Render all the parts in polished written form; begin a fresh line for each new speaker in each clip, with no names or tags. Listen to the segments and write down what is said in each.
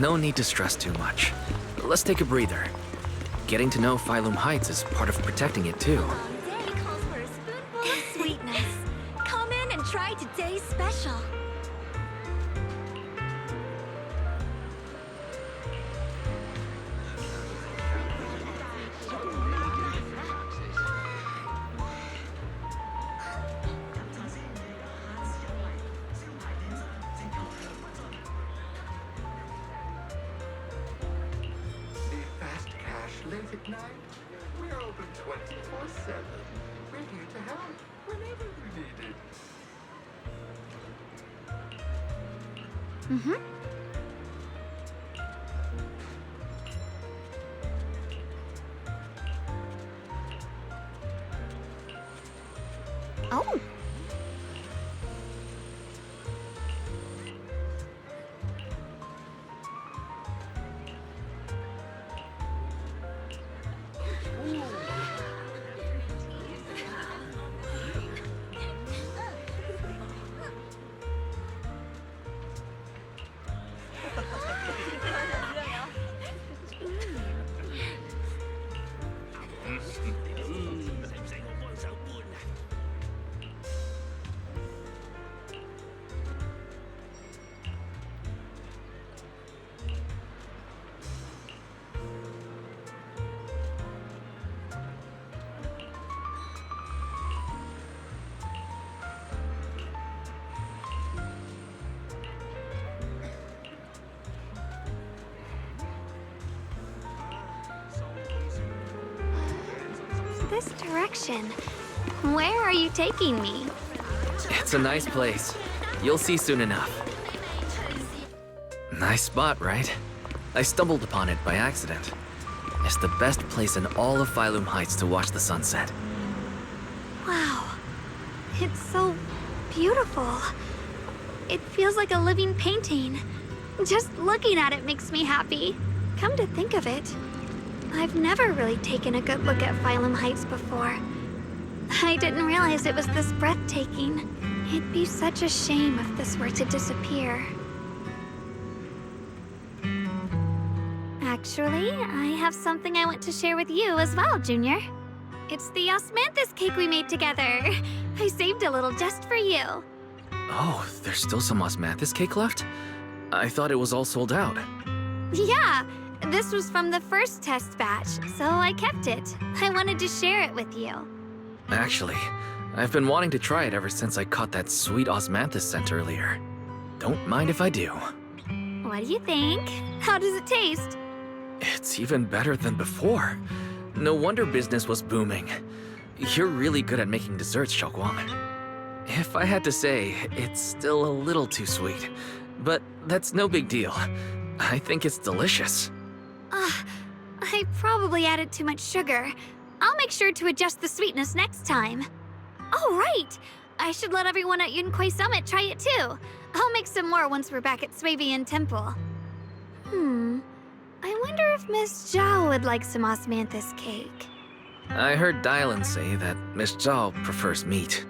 no need to stress too much. Let's take a breather. Getting to know Phylum Heights is part of protecting it too.
Day calls for a spoonful of sweetness. Come in and try today's special.
Fast cash late at night. We're open 24/7. We're here to help whenever you need it.
Oh. This direction. Where are you taking me?
It's a nice place. You'll see soon enough. Nice spot, right? I stumbled upon it by accident. It's the best place in all of Phylum Heights to watch the sunset.
Wow. It's so beautiful. It feels like a living painting. Just looking at it makes me happy. Come to think of it, I've never really taken a good look at Phylum Heights before. I didn't realize it was this breathtaking. It'd be such a shame if this were to disappear. Actually, I have something I want to share with you as well, Junior. It's the osmanthus cake we made together. I saved a little just for you.
Oh, there's still some osmanthus cake left? I thought it was all sold out.
Yeah, this was from the first test batch, so I kept it. I wanted to share it with you.
Actually, I've been wanting to try it ever since I caught that sweet osmanthus scent earlier. Don't mind if I do.
What do you think? How does it taste?
It's even better than before. No wonder business was booming. You're really good at making desserts, Xiaoguang. If I had to say, it's still a little too sweet. But that's no big deal. I think it's delicious.
I probably added too much sugar. I'll make sure to adjust the sweetness next time. Oh, right! I should let everyone at Yunquai Summit try it too. I'll make some more once we're back at Swabian Temple. I wonder if Miss Zhao would like some osmanthus cake.
I heard Dylan say that Miss Zhao prefers meat.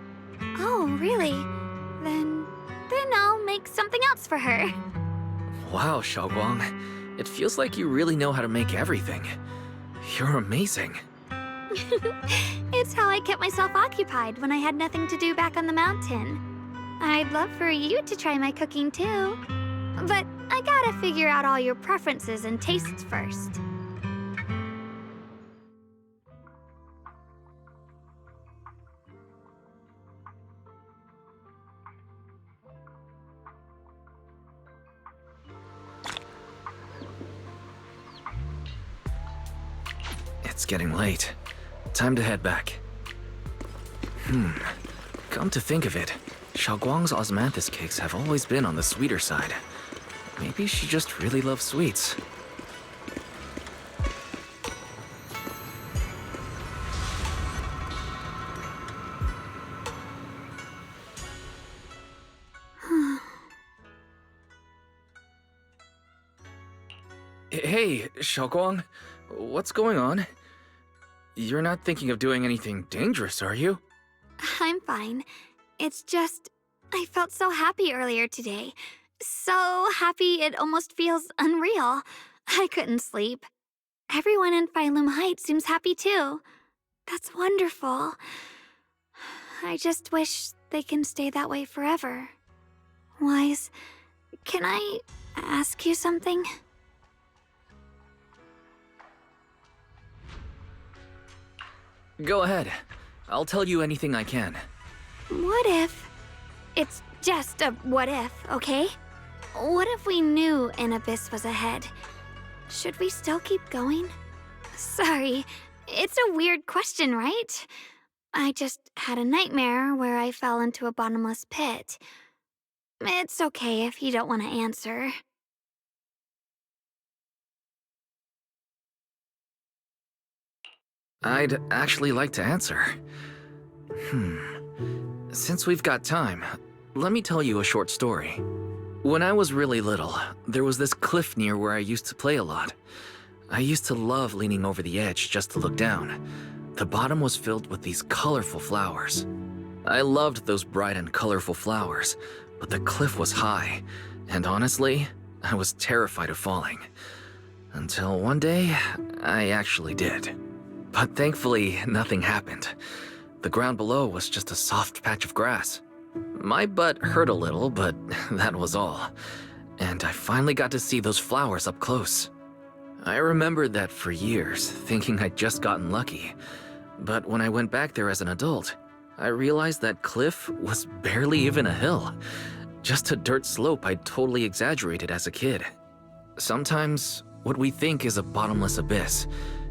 Oh, really? Then I'll make something else for her.
Wow, Xiaoguang. It feels like you really know how to make everything. You're amazing.
It's how I kept myself occupied when I had nothing to do back on the mountain. I'd love for you to try my cooking too. But I gotta figure out all your preferences and tastes first.
It's getting late. Time to head back. Come to think of it, Xiaoguang's osmanthus cakes have always been on the sweeter side. Maybe she just really loves sweets. Hey, Xiaoguang. What's going on? You're not thinking of doing anything dangerous, are you?
I'm fine. It's just, I felt so happy earlier today. so happy it almost feels unreal. I couldn't sleep. Everyone in Phylum Heights seems happy too. That's wonderful. I just wish they can stay that way forever. Wise, can I ask you something?
Go ahead. I'll tell you anything I can.
What if... It's just a what if, okay? What if we knew an abyss was ahead? Should we still keep going? Sorry, it's a weird question, right? I just had a nightmare where I fell into a bottomless pit. It's okay if you don't want to answer.
I'd actually like to answer. Since we've got time, let me tell you a short story. When I was really little, there was this cliff near where I used to play a lot. I used to love leaning over the edge just to look down. The bottom was filled with these colorful flowers. I loved those bright and colorful flowers, but the cliff was high, and honestly, I was terrified of falling. Until one day, I actually did. But thankfully, nothing happened. The ground below was just a soft patch of grass. My butt hurt a little, but that was all. And I finally got to see those flowers up close. I remembered that for years, thinking I'd just gotten lucky. But when I went back there as an adult, I realized that cliff was barely even a hill. Just a dirt slope I'd totally exaggerated as a kid. Sometimes, what we think is a bottomless abyss,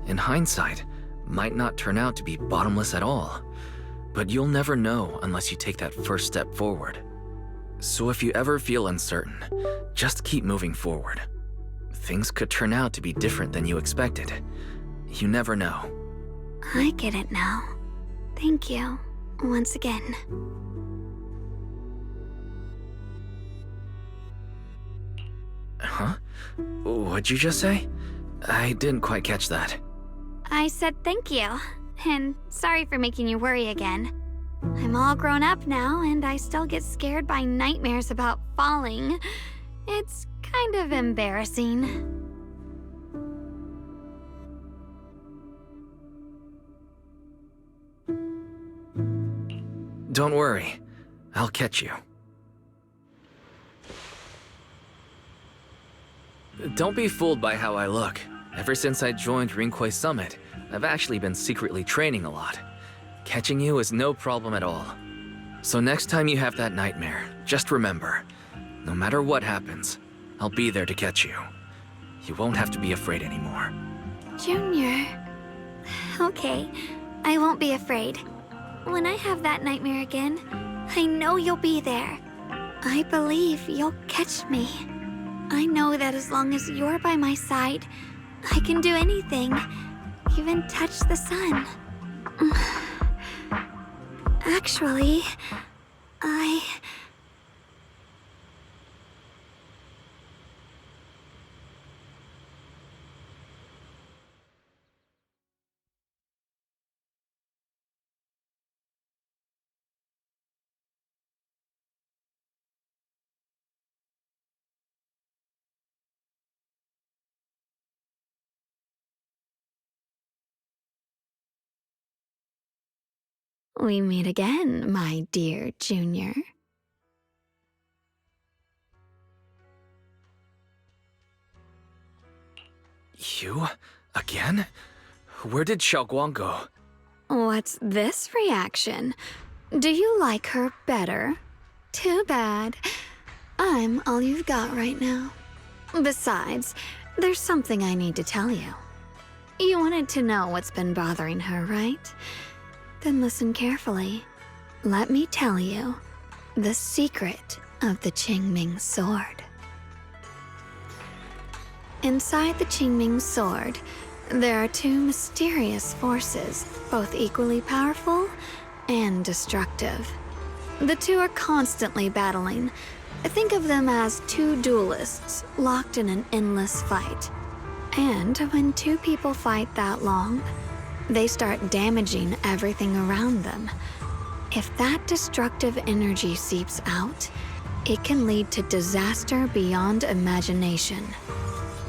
in hindsight, might not turn out to be bottomless at all. But you'll never know unless you take that first step forward. So if you ever feel uncertain, just keep moving forward. Things could turn out to be different than you expected. You never know.
I get it now. Thank you, once again.
Huh? What'd you just say? I didn't quite catch that.
I said thank you, and sorry for making you worry again. I'm all grown up now, and I still get scared by nightmares about falling. It's kind of embarrassing.
Don't worry. I'll catch you. Don't be fooled by how I look. Ever since I joined Rinkway Summit, I've actually been secretly training a lot. Catching you is no problem at all. So next time you have that nightmare, just remember, no matter what happens, I'll be there to catch you. You won't have to be afraid anymore.
Junior. Okay, I won't be afraid. When I have that nightmare again, I know you'll be there. I believe you'll catch me. I know that as long as you're by my side, I can do anything, even touch the sun. Actually, we meet again, my dear Junior.
You? Again? Where did Xiaoguang go?
What's this reaction? Do you like her better? Too bad. I'm all you've got right now. Besides, there's something I need to tell you. You wanted to know what's been bothering her, right? Then listen carefully. Let me tell you the secret of the Qingming sword. Inside the Qingming sword, there are two mysterious forces, both equally powerful and destructive. The two are constantly battling. Think of them as two duelists locked in an endless fight. And when two people fight that long, they start damaging everything around them. If that destructive energy seeps out, it can lead to disaster beyond imagination.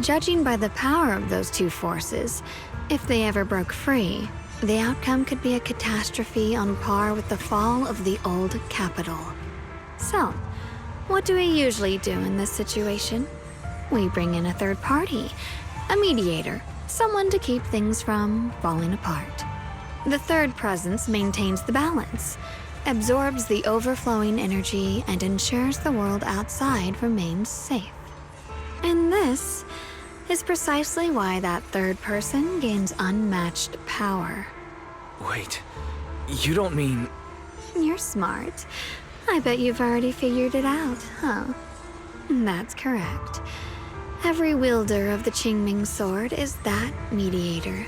Judging by the power of those two forces, if they ever broke free, the outcome could be a catastrophe on par with the fall of the old capital. So, what do we usually do in this situation? We bring in a third party, a mediator, someone to keep things from falling apart. The third presence maintains the balance, absorbs the overflowing energy, and ensures the world outside remains safe. And this is precisely why that third person gains unmatched power.
Wait, you don't mean...
You're smart. I bet you've already figured it out, huh? That's correct. Every wielder of the Qingming sword is that mediator.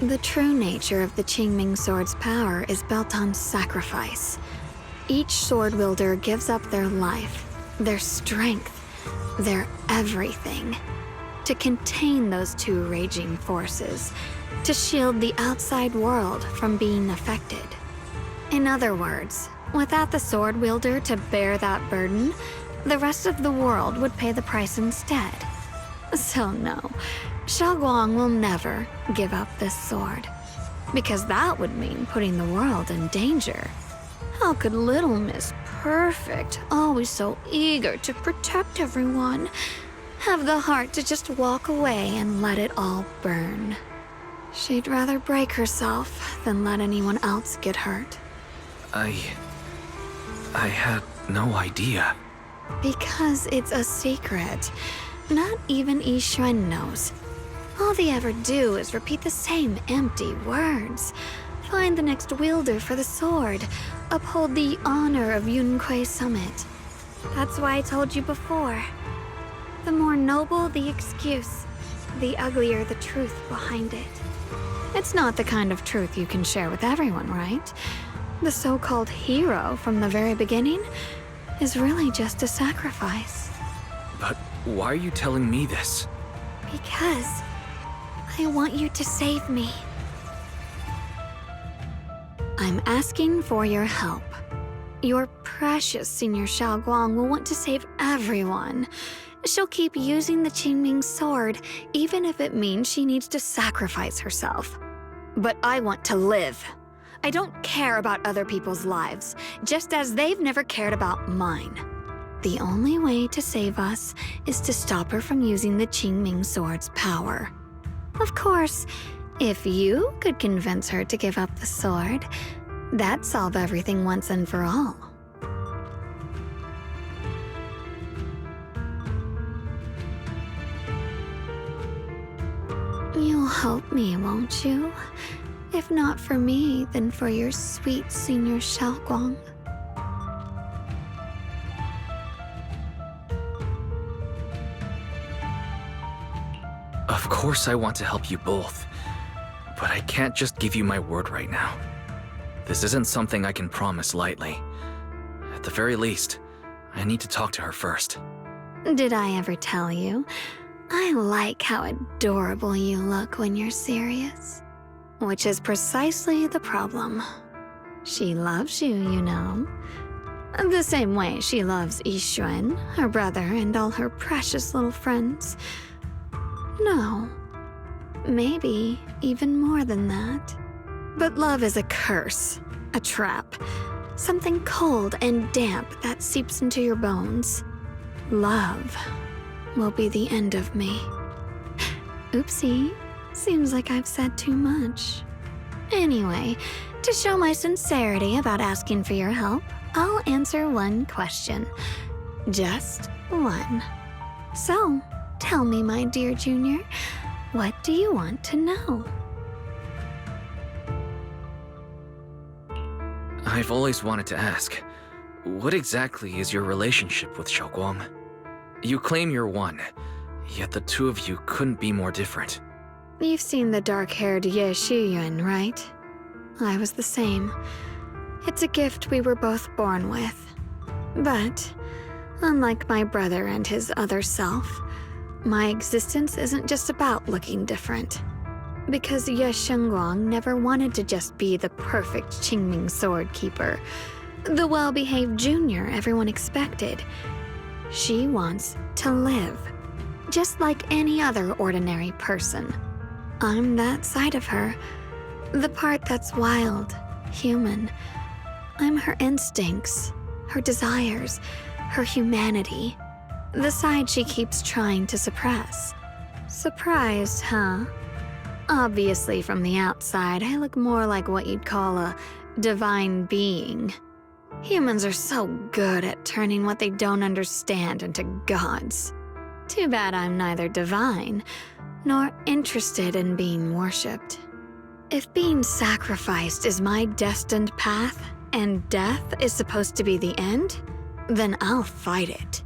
The true nature of the Qingming sword's power is built on sacrifice. Each sword wielder gives up their life, their strength, their everything, to contain those two raging forces, to shield the outside world from being affected. In other words, without the sword wielder to bear that burden, the rest of the world would pay the price instead. So no, Xiaoguang will never give up this sword, because that would mean putting the world in danger. How could little Miss Perfect, always so eager to protect everyone, have the heart to just walk away and let it all burn? She'd rather break herself than let anyone else get hurt.
I had no idea.
Because it's a secret. Not even Yixuan knows. All they ever do is repeat the same empty words. Find the next wielder for the sword. Uphold the honor of Yunquei Summit. That's why I told you before. The more noble the excuse, the uglier the truth behind it. It's not the kind of truth you can share with everyone, right? The so-called hero from the very beginning is really just a sacrifice.
But why are you telling me this?
Because I want you to save me. I'm asking for your help. Your precious Senior Xiaoguang will want to save everyone. She'll keep using the Qingming sword, even if it means she needs to sacrifice herself. But I want to live. I don't care about other people's lives, just as they've never cared about mine. The only way to save us is to stop her from using the Qingming sword's power. Of course, if you could convince her to give up the sword, that'd solve everything once and for all. You'll help me, won't you? If not for me, then for your sweet Senior Xiaoguang.
Of course I want to help you both, but I can't just give you my word right now. This isn't something I can promise lightly. At the very least, I need to talk to her first.
Did I ever tell you? I like how adorable you look when you're serious. Which is precisely the problem. She loves you, you know. The same way she loves Yixuan, her brother, and all her precious little friends. No, maybe even more than that. But love is a curse, a trap, something cold and damp that seeps into your bones. Love will be the end of me. Oopsie, seems like I've said too much. Anyway, to show my sincerity about asking for your help, I'll answer one question. Just one. So, tell me, my dear Junior, what do you want to know?
I've always wanted to ask, what exactly is your relationship with Xiaoguang? You claim you're one, yet the two of you couldn't be more different.
You've seen the dark-haired Ye Shiyuan, right? I was the same. It's a gift we were both born with. But, unlike my brother and his other self, my existence isn't just about looking different. Because Ye Shengguang never wanted to just be the perfect Qingming sword keeper. The well-behaved junior everyone expected. She wants to live, just like any other ordinary person. I'm that side of her, the part that's wild, human. I'm her instincts, her desires, her humanity, the side she keeps trying to suppress. Surprised, huh? Obviously, from the outside, I look more like what you'd call a divine being. Humans are so good at turning what they don't understand into gods. Too bad I'm neither divine nor interested in being worshipped. If being sacrificed is my destined path and death is supposed to be the end, then I'll fight it.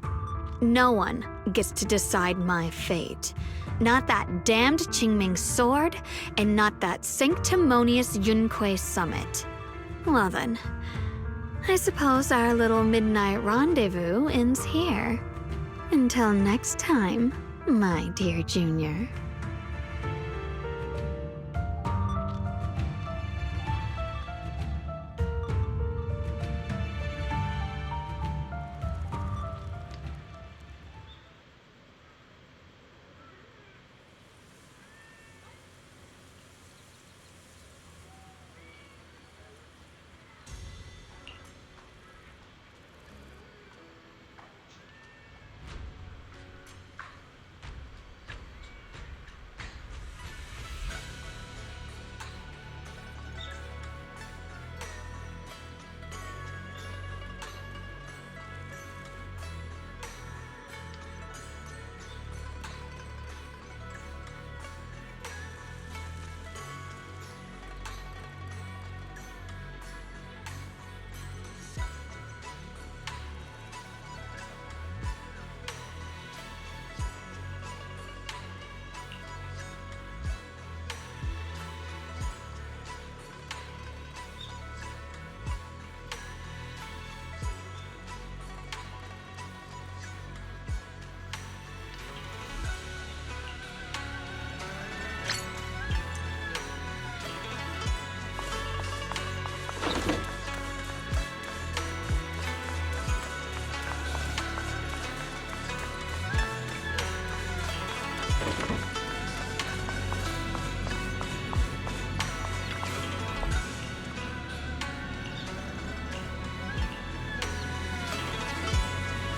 No one gets to decide my fate. Not that damned Qingming sword, and not that sanctimonious Yunque summit. Well then, I suppose our little midnight rendezvous ends here. Until next time, my dear Junior.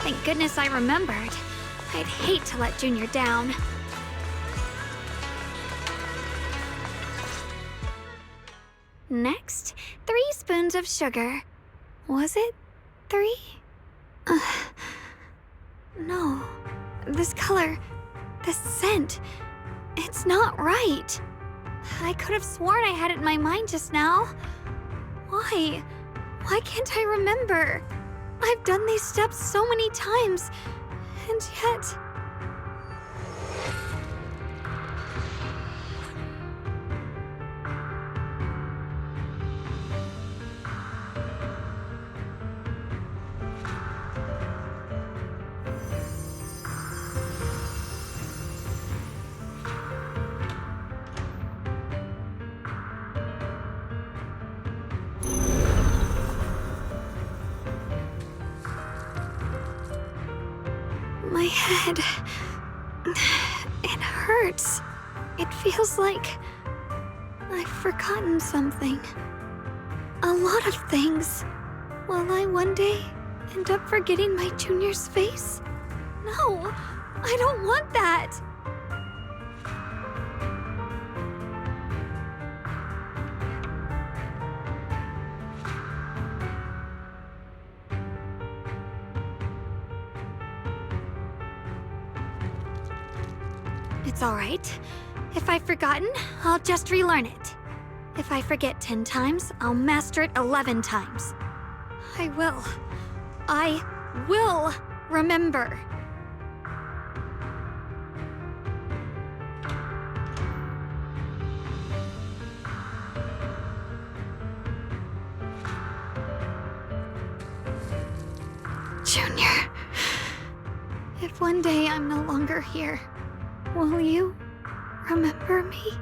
Thank goodness I remembered. I'd hate to let Junior down. Next, 3 spoons of sugar. Was it 3? No. This color, this scent, it's not right. I could have sworn I had it in my mind just now. Why? Why can't I remember? I've done these steps so many times, and yet... My head... it hurts. It feels like I've forgotten something. A lot of things. Will I one day end up forgetting my Junior's face? No, I don't want that. It's all right. If I've forgotten, I'll just relearn it. If I forget 10 times, I'll master it 11 times. I will remember. Junior, if one day I'm no longer here, will you remember me?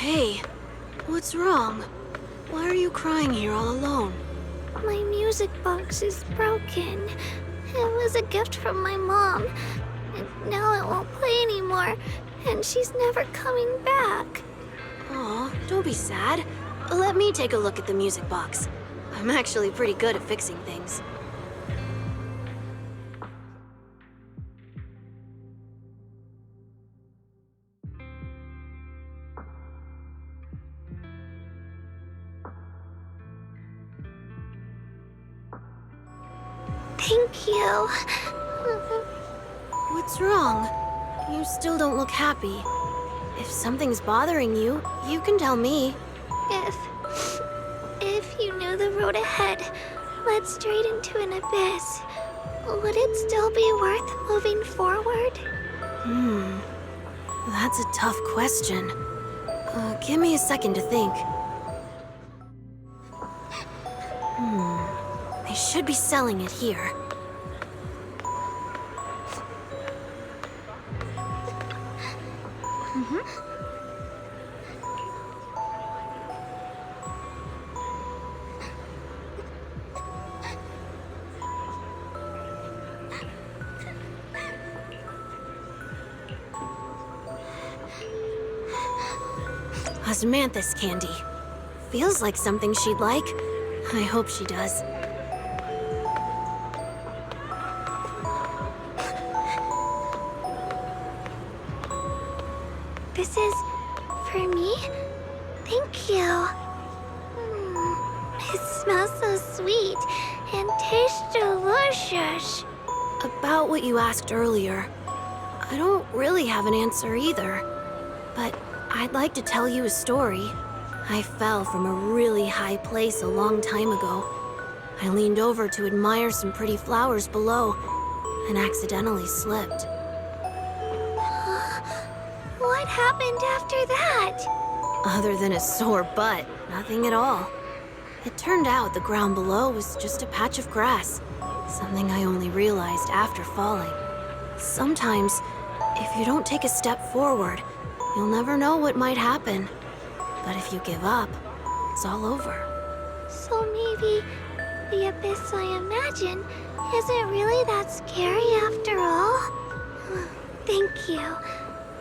Hey, what's wrong? Why are you crying here all alone?
My music box is broken. It was a gift from my mom. And now it won't play anymore. And she's never coming back.
Aw, don't be sad. Let me take a look at the music box. I'm actually pretty good at fixing things.
Thank you.
What's wrong? You still don't look happy. If something's bothering you, you can tell me.
If you knew the road ahead led straight into an abyss, would it still be worth moving forward?
That's a tough question. Give me a second to think. They should be selling it here. Osmanthus candy. Feels like something she'd like. I hope she does.
This is for me? Thank you. It smells so sweet and tastes delicious.
About what you asked earlier, I don't really have an answer either. But I'd like to tell you a story. I fell from a really high place a long time ago. I leaned over to admire some pretty flowers below and accidentally slipped.
What happened after that?
Other than a sore butt, nothing at all. It turned out the ground below was just a patch of grass, something I only realized after falling. Sometimes, if you don't take a step forward, you'll never know what might happen. But if you give up, it's all over.
So maybe the abyss I imagine isn't really that scary after all? Thank you.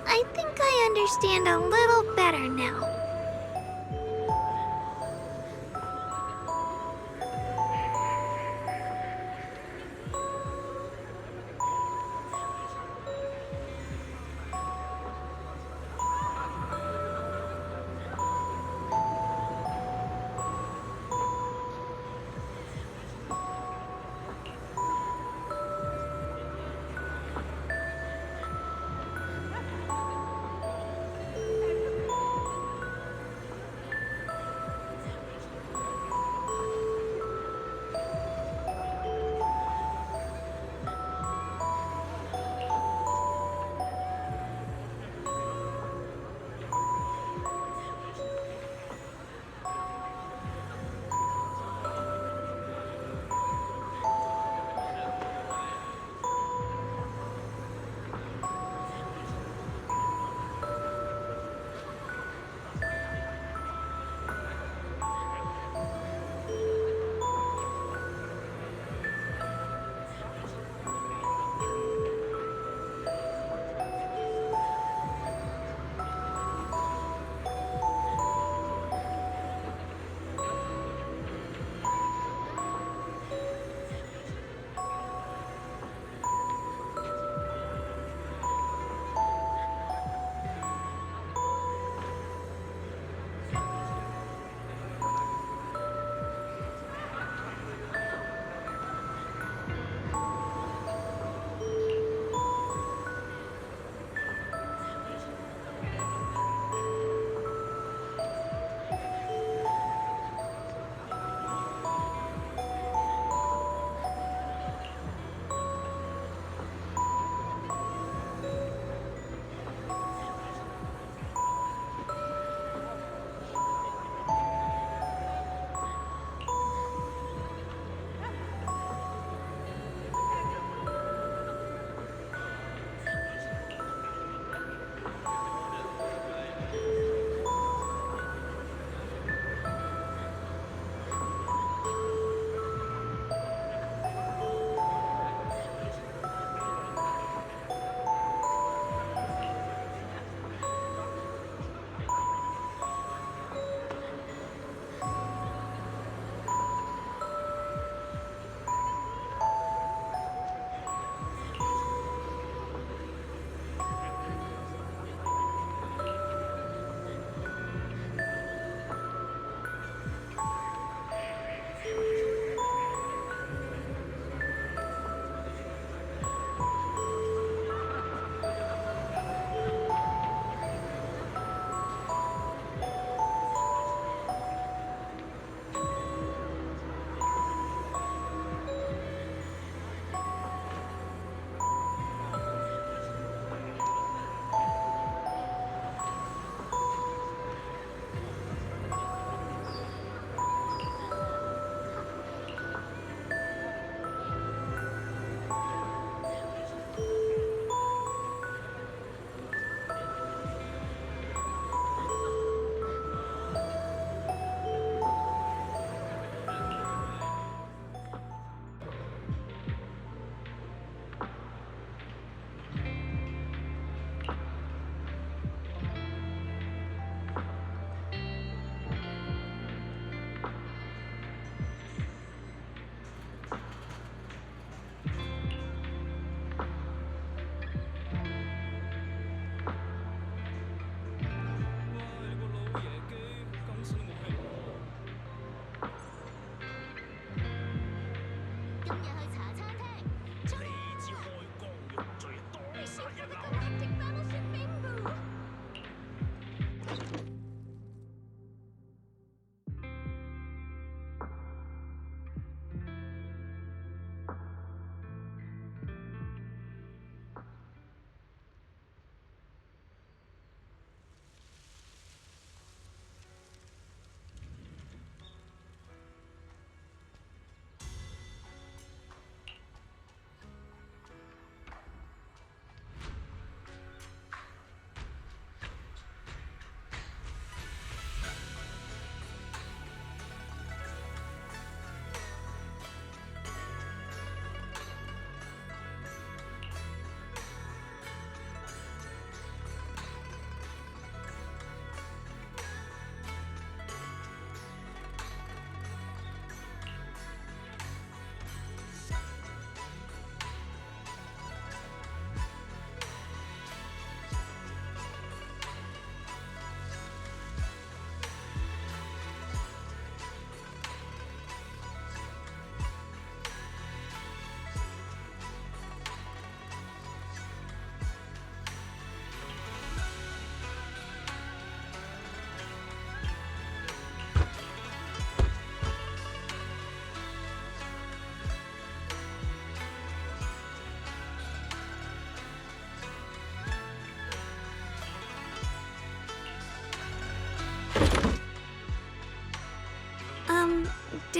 I think I understand a little better now.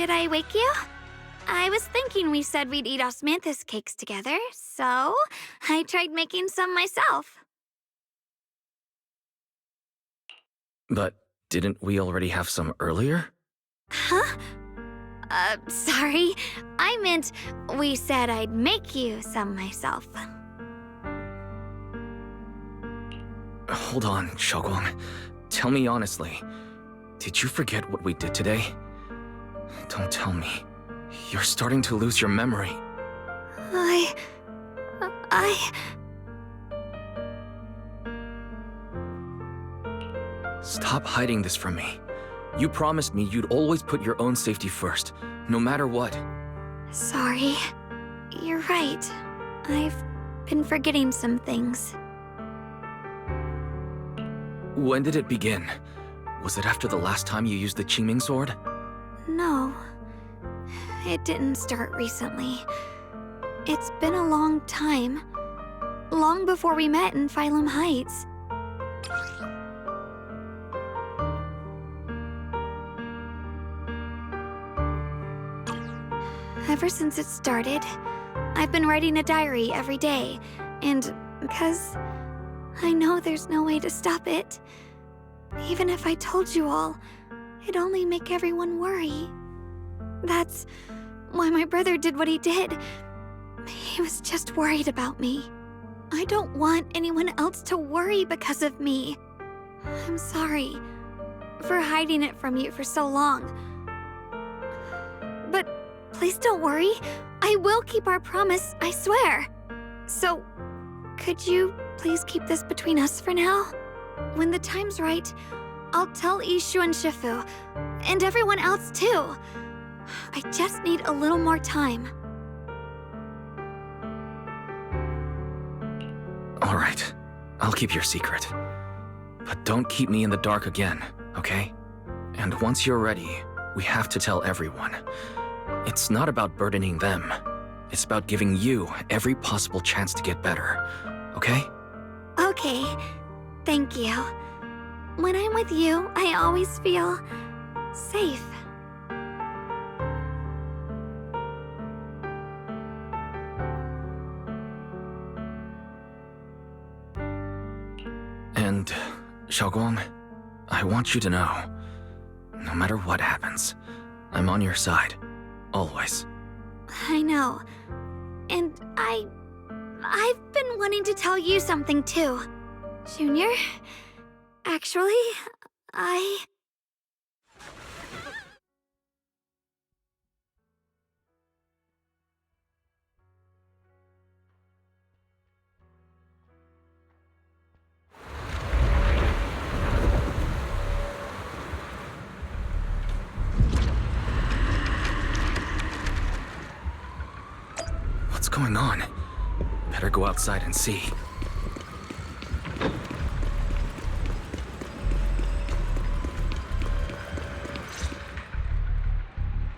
Did I wake you? I was thinking we said we'd eat osmanthus cakes together, so I tried making some myself.
But didn't we already have some earlier?
Huh? Sorry. I meant we said I'd make you some myself.
Hold on, Xiaoguang. Tell me honestly, did you forget what we did today? Don't tell me. You're starting to lose your memory. Stop hiding this from me. You promised me you'd always put your own safety first, no matter what.
Sorry. You're right. I've been forgetting some things.
When did it begin? Was it after the last time you used the Qingming sword?
No. It didn't start recently. It's been a long time. Long before we met in Phylum Heights. Ever since it started, I've been writing a diary every day, and because I know there's no way to stop it. Even if I told you all, it'd only make everyone worry. That's why my brother did what he did. He was just worried about me. I don't want anyone else to worry because of me. I'm sorry for hiding it from you for so long. But please don't worry. I will keep our promise, I swear. So, could you please keep this between us for now? When the time's right, I'll tell Ishu and Shifu, and everyone else too. I just need a little more time.
All right, I'll keep your secret. But don't keep me in the dark again, okay? And once you're ready, we have to tell everyone. It's not about burdening them. It's about giving you every possible chance to get better, okay?
Okay, thank you. When I'm with you, I always feel safe.
And, Xiaoguang, I want you to know, no matter what happens, I'm on your side, always.
I know. And I've been wanting to tell you something too. Junior, actually,
What's going on? Better go outside and see.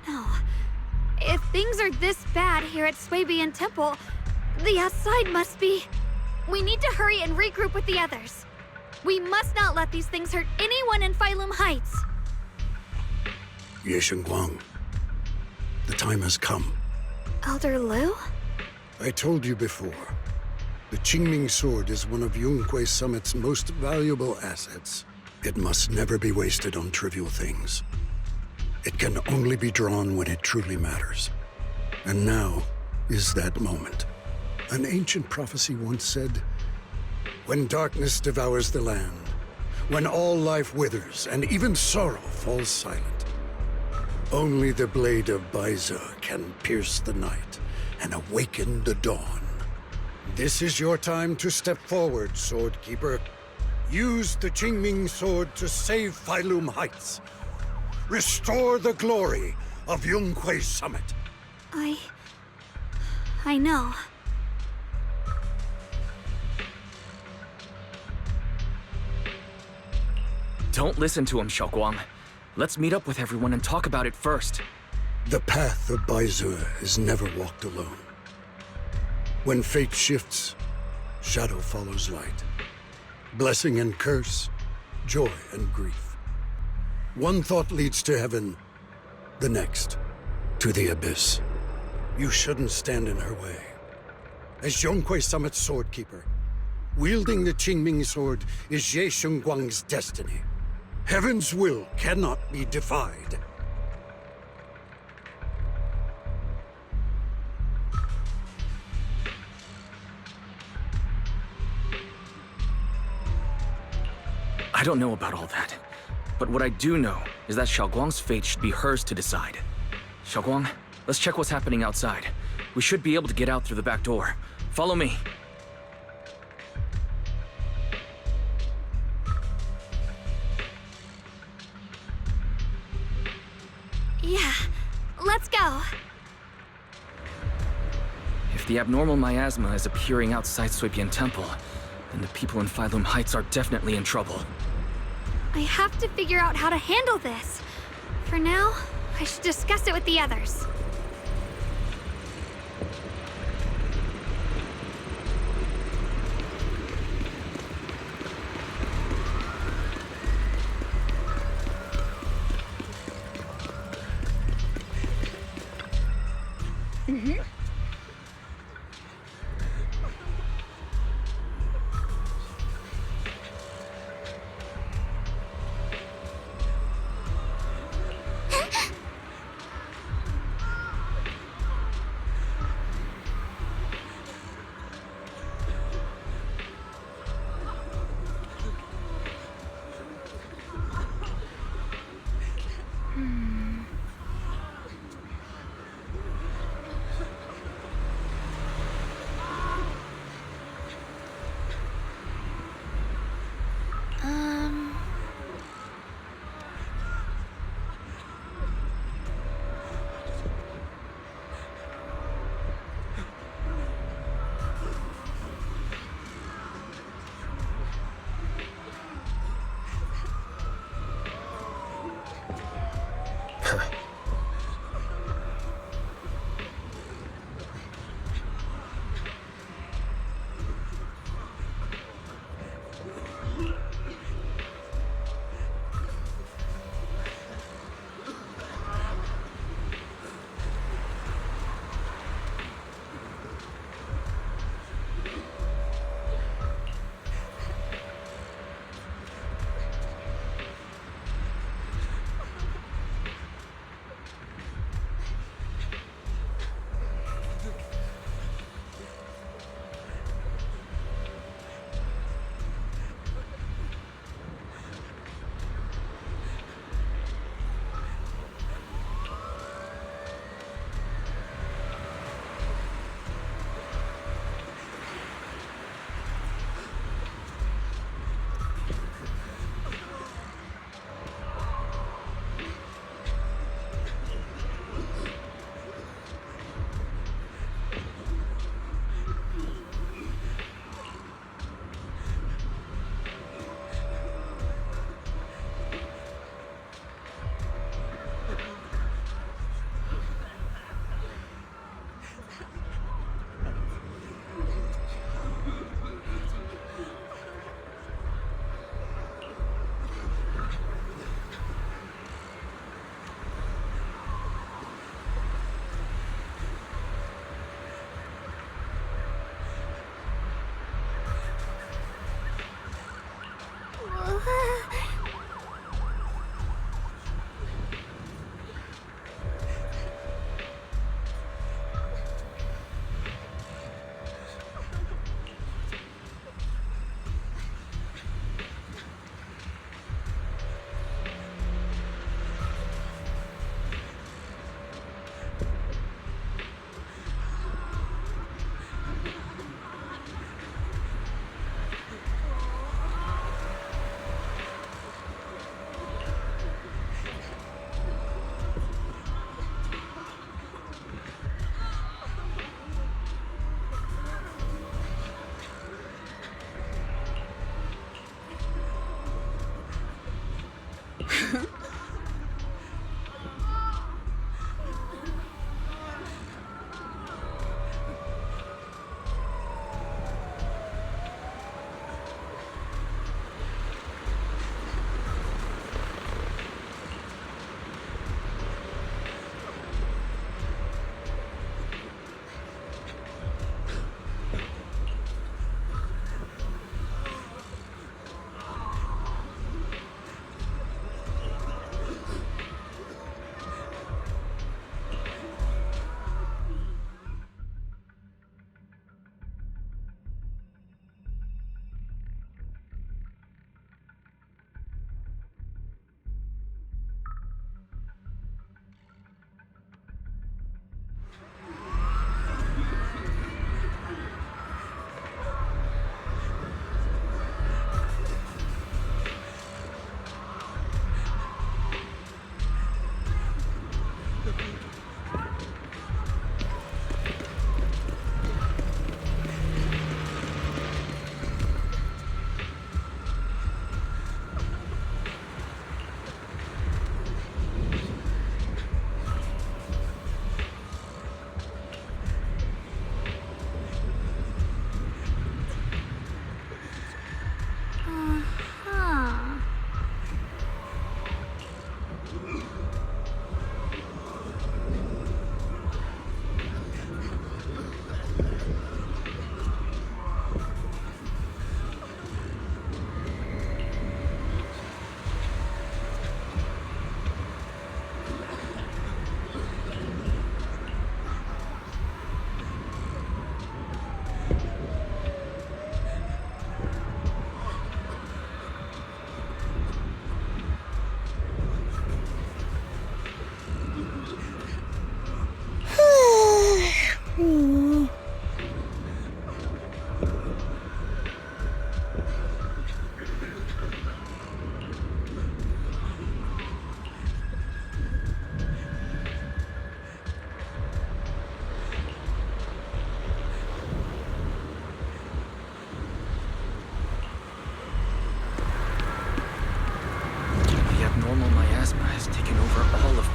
No. If things are this bad here at Swabian Temple, the outside must be... We need to hurry and regroup with the others. We must not let these things hurt anyone in Phylum Heights.
Ye Guang, the time has come.
Elder Liu?
I told you before, the Qingming sword is one of Yunhui Summit's most valuable assets. It must never be wasted on trivial things. It can only be drawn when it truly matters. And now is that moment. An ancient prophecy once said, when darkness devours the land, when all life withers and even sorrow falls silent, only the blade of Baize can pierce the night and awaken the dawn. This is your time to step forward, Swordkeeper. Use the Qingming sword to save Phylum Heights. Restore the glory of Yunhui Summit.
I know.
Don't listen to him, Xiaoguang. Let's meet up with everyone and talk about it first.
The path of Baize is never walked alone. When fate shifts, shadow follows light. Blessing and curse, joy and grief. One thought leads to heaven, the next to the abyss. You shouldn't stand in her way. As Zhonghui Summit's sword keeper, wielding the Qingming sword is Ye Shengguang's destiny. Heaven's will cannot be defied.
I don't know about all that, but what I do know is that Xiaoguang's fate should be hers to decide. Xiaoguang, let's check what's happening outside. We should be able to get out through the back door. Follow me.
Yeah, let's go.
If the abnormal miasma is appearing outside Suibian Temple, then the people in Phylum Heights are definitely in trouble.
I have to figure out how to handle this. For now, I should discuss it with the others.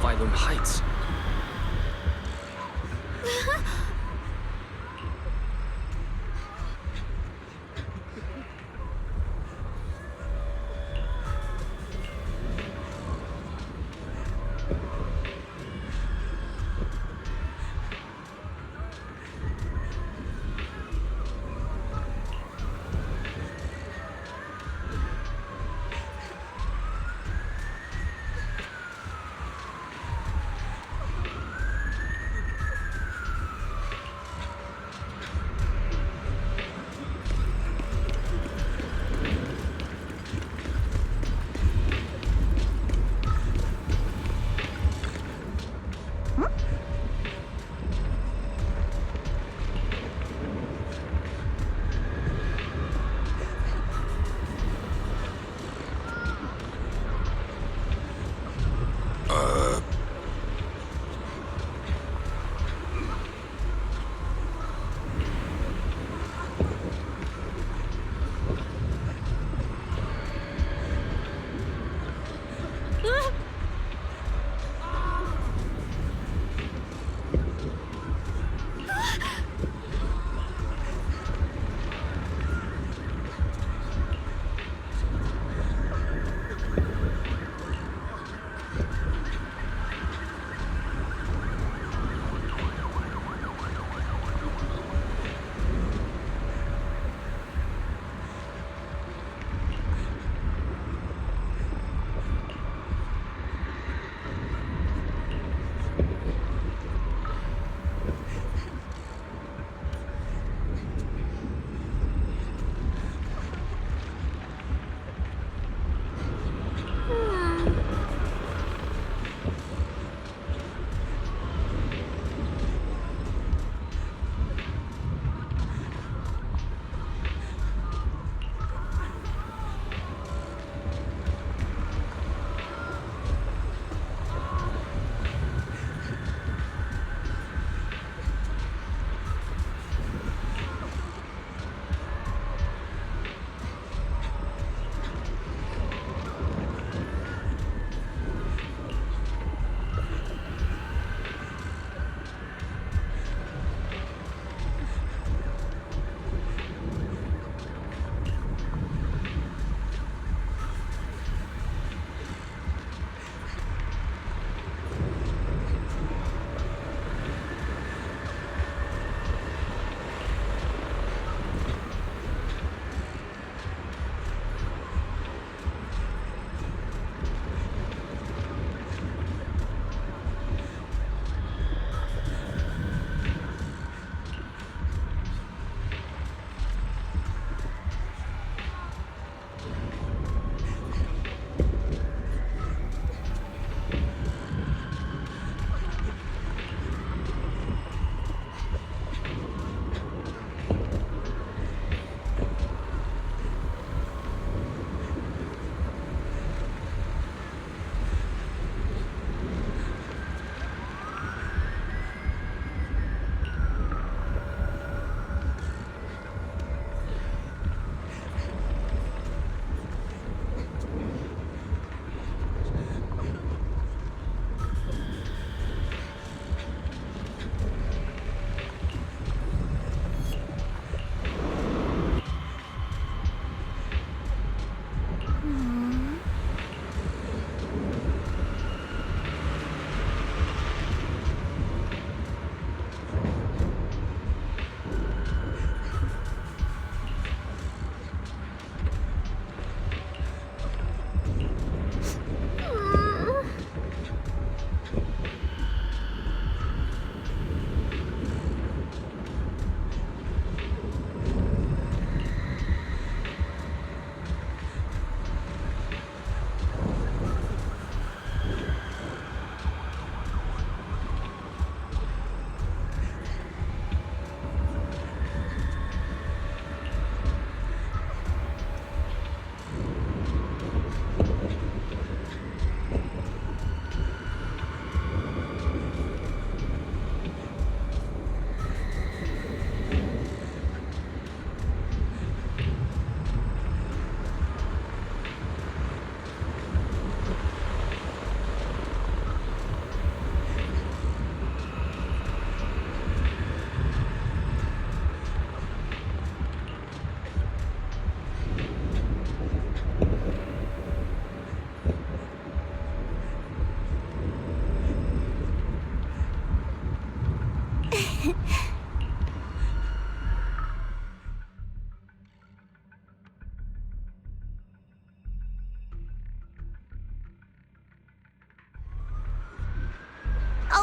Phylum Heights.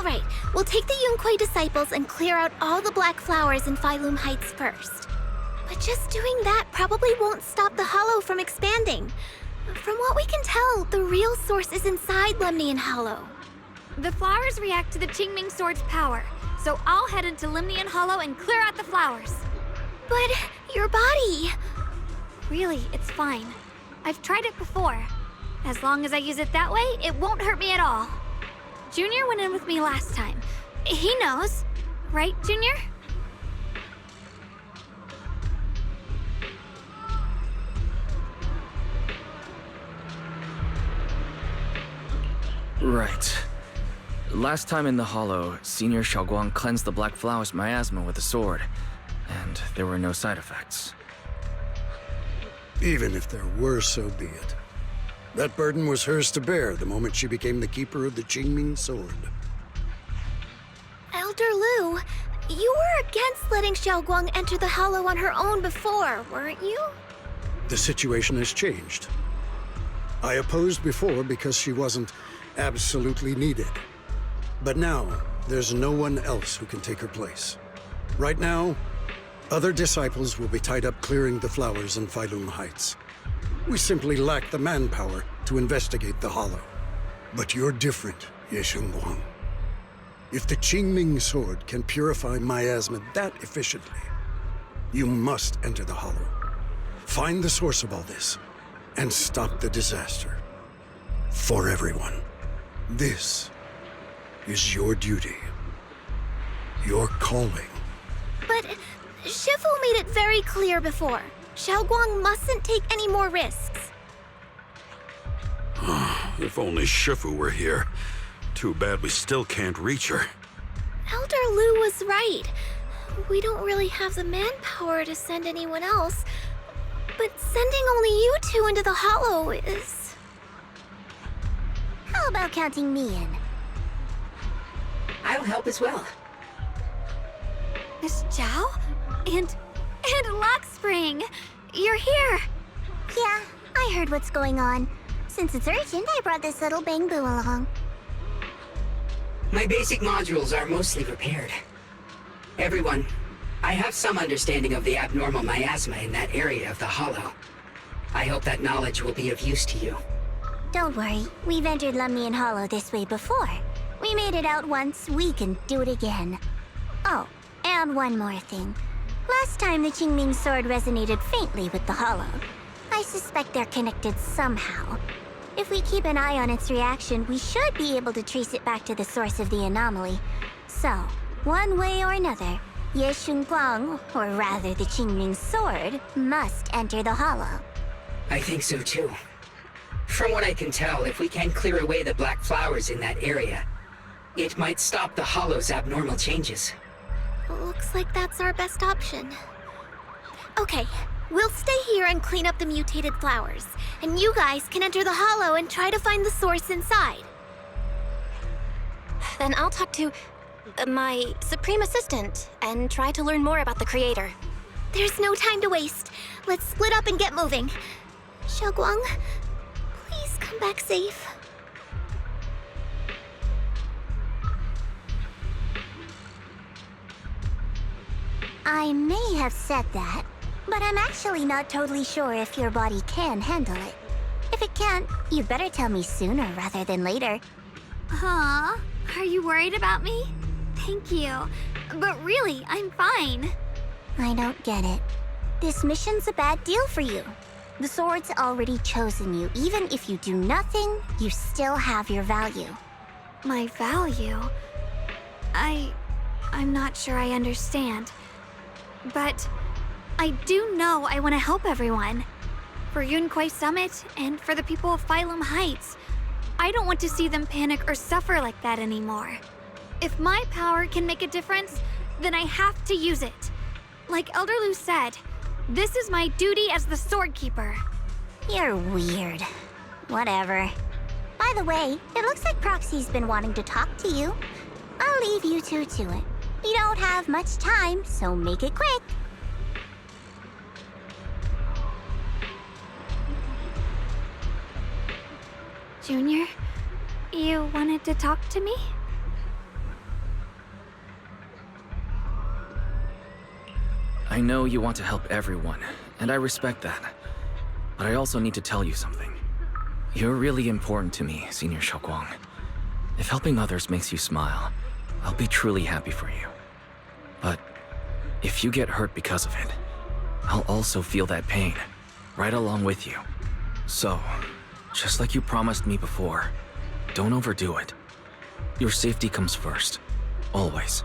All right, we'll take the Yunquei disciples and clear out all the black flowers in Phylum Heights first. But just doing that probably won't stop the Hollow from expanding. From what we can tell, the real source is inside Lemnian Hollow.
The flowers react to the Qingming Sword's power, so I'll head into Lemnian Hollow and clear out the flowers.
But your body...
Really, it's fine. I've tried it before. As long as I use it that way, it won't hurt me at all. Junior went in with me last time. He knows. Right, Junior?
Right. Last time in the Hollow, Senior Xiaoguang cleansed the Black Flowers miasma with a sword, and there were no side effects.
Even if there were, so be it. That burden was hers to bear the moment she became the keeper of the Qingming Sword.
Elder Lu, you were against letting Xiaoguang enter the Hollow on her own before, weren't you?
The situation has changed. I opposed before because she wasn't absolutely needed. But now, there's no one else who can take her place. Right now, other disciples will be tied up clearing the flowers in Phylum Heights. We simply lack the manpower to investigate the Hollow. But you're different, Ye Shengguang. If the Qingming Sword can purify miasma that efficiently, you must enter the Hollow. Find the source of all this, and stop the disaster. For everyone. This is your duty. Your calling.
But Shifu made it very clear before. Xiaoguang mustn't take any more risks.
If only Shifu were here. Too bad we still can't reach her.
Elder Lu was right. We don't really have the manpower to send anyone else. But sending only you two into the Hollow is...
How about counting me in?
I'll help as well.
Miss Zhao? And Lockspring! You're here!
Yeah, I heard what's going on. Since it's urgent, I brought this little bangbu along.
My basic modules are mostly repaired. Everyone, I have some understanding of the abnormal miasma in that area of the Hollow. I hope that knowledge will be of use to you.
Don't worry, we've entered Lemnian Hollow this way before. We made it out once, we can do it again. Oh, and one more thing. Last time the Qingming Sword resonated faintly with the Hollow. I suspect they're connected somehow. If we keep an eye on its reaction, we should be able to trace it back to the source of the anomaly. So, one way or another, Ye Shengguang, or rather the Qingming Sword, must enter the Hollow.
I think so too. From what I can tell, if we can clear away the black flowers in that area, it might stop the Hollow's abnormal changes.
Looks like that's our best option. Okay, we'll stay here and clean up the mutated flowers. And you guys can enter the Hollow and try to find the source inside.
Then I'll talk to my Supreme Assistant and try to learn more about the Creator.
There's no time to waste. Let's split up and get moving. Xiaoguang, please come back safe.
I may have said that, but I'm actually not totally sure if your body can handle it. If it can't, you'd better tell me sooner rather than later.
Huh? Are you worried about me? Thank you. But really, I'm fine.
I don't get it. This mission's a bad deal for you. The sword's already chosen you. Even if you do nothing, you still have your value.
My value? I'm not sure I understand. But I do know I want to help everyone. For Yunquei Summit and for the people of Phylum Heights. I don't want to see them panic or suffer like that anymore. If my power can make a difference, then I have to use it. Like Elder Lu said, this is my duty as the Sword Keeper.
You're weird. Whatever. By the way, it looks like Proxy's been wanting to talk to you. I'll leave you two to it. You don't have much time, so make it quick.
Junior, you wanted to talk to me?
I know you want to help everyone, and I respect that. But I also need to tell you something. You're really important to me, Senior Xiaoguang. If helping others makes you smile, I'll be truly happy for you. But if you get hurt because of it, I'll also feel that pain, right along with you. So, just like you promised me before, don't overdo it. Your safety comes first, always.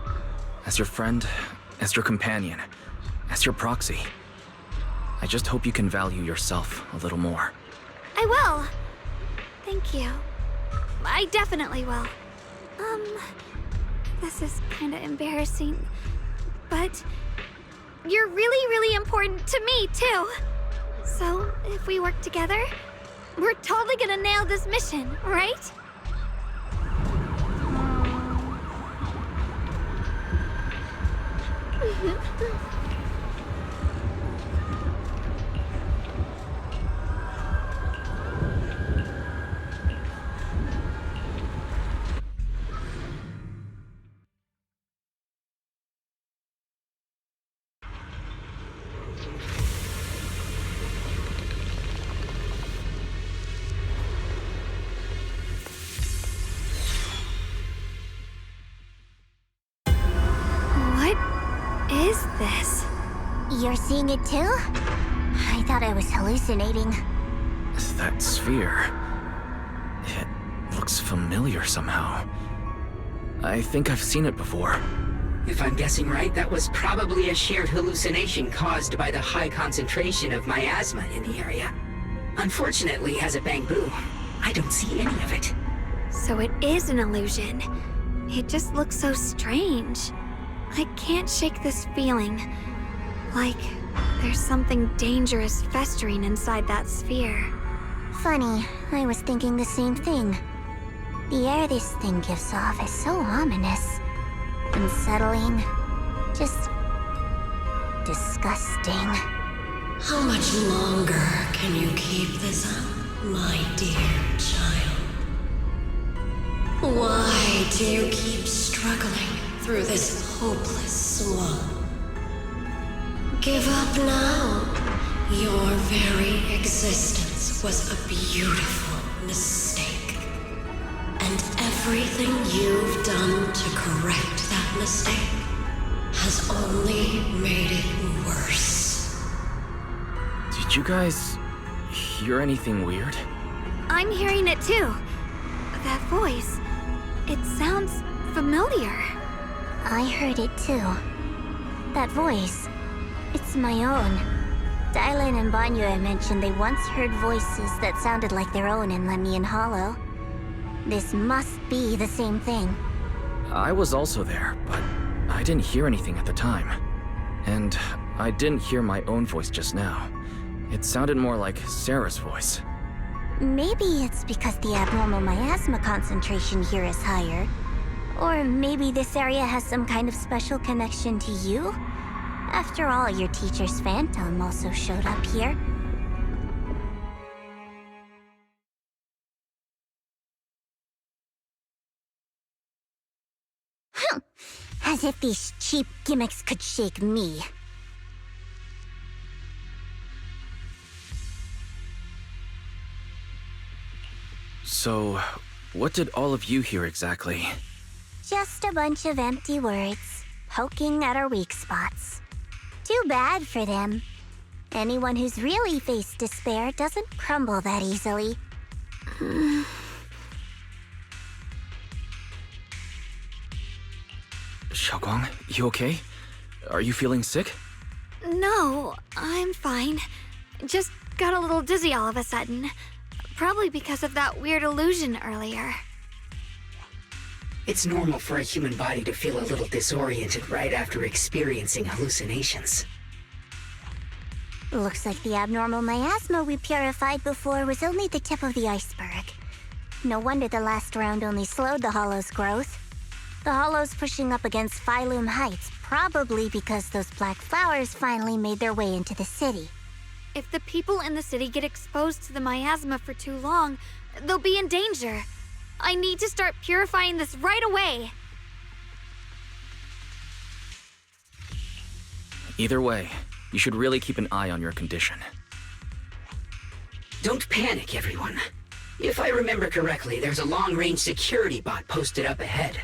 As your friend, as your companion, as your proxy. I just hope you can value yourself a little more.
I will. Thank you. I definitely will. This is kinda embarrassing, but you're really, really important to me, too. So, if we work together, we're totally gonna nail this mission, right? What is this?
You're seeing it too? I thought I was hallucinating.
That sphere... it looks familiar somehow. I think I've seen it before.
If I'm guessing right, that was probably a shared hallucination caused by the high concentration of miasma in the area. Unfortunately, as a Bangbu, I don't see any of it.
So it is an illusion. It just looks so strange. I can't shake this feeling. Like there's something dangerous festering inside that sphere.
Funny, I was thinking the same thing. The air this thing gives off is so ominous. Unsettling. Just... disgusting.
How much longer can you keep this up, my dear child? Why do you keep struggling through this hopeless swamp? Give up now. Your very existence was a beautiful mistake. And everything you've done to correct that mistake has only made it worse.
Did you guys hear anything weird?
I'm hearing it too. That voice. It sounds familiar.
I heard it too. That voice. It's my own. Dylan and Banyue mentioned they once heard voices that sounded like their own in Lemian Hollow. This must be the same thing.
I was also there, but I didn't hear anything at the time. And I didn't hear my own voice just now. It sounded more like Sarah's voice.
Maybe it's because the abnormal miasma concentration here is higher. Or maybe this area has some kind of special connection to you? After all, your teacher's phantom also showed up here. As if these cheap gimmicks could shake me.
So, what did all of you hear exactly?
Just a bunch of empty words, poking at our weak spots. Too bad for them. Anyone who's really faced despair doesn't crumble that easily.
Xiaoguang, you okay? Are you feeling sick?
No, I'm fine. Just got a little dizzy all of a sudden. Probably because of that weird illusion earlier.
It's normal for a human body to feel a little disoriented right after experiencing hallucinations.
Looks like the abnormal miasma we purified before was only the tip of the iceberg. No wonder the last round only slowed the Hollow's growth. The Hollow's pushing up against Phylume Heights, probably because those black flowers finally made their way into the city.
If the people in the city get exposed to the miasma for too long, they'll be in danger. I need to start purifying this right away.
Either way, you should really keep an eye on your condition.
Don't panic, everyone. If I remember correctly, there's a long-range security bot posted up ahead.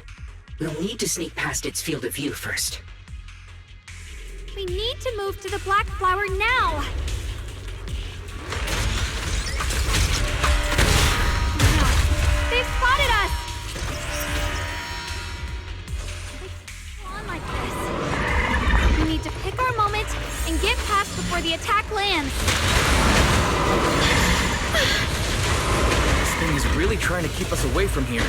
We'll need to sneak past its field of view first.
We need to move to the black flower now! They've spotted us! It's on like this. We need to pick our moment and get past before the attack lands.
This thing is really trying to keep us away from here.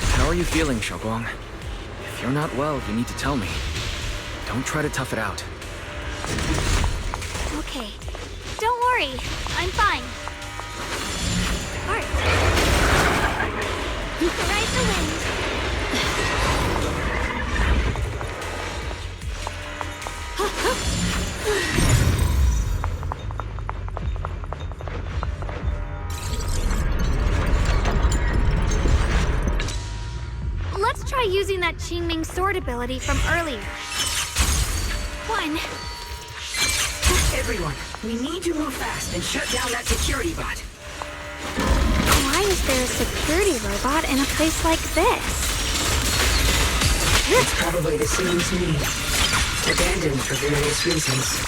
How are you feeling, Xiaoguang? If you're not well, you need to tell me. Don't try to tough it out.
Okay. Don't worry. I'm fine. Art. Ride the wind. Let's try using that Qingming sword ability from earlier. 1.
Everyone, we need to move fast and shut down that security bot.
Why is there a security robot in a place like this?
It's probably the same as me. Abandoned for various reasons.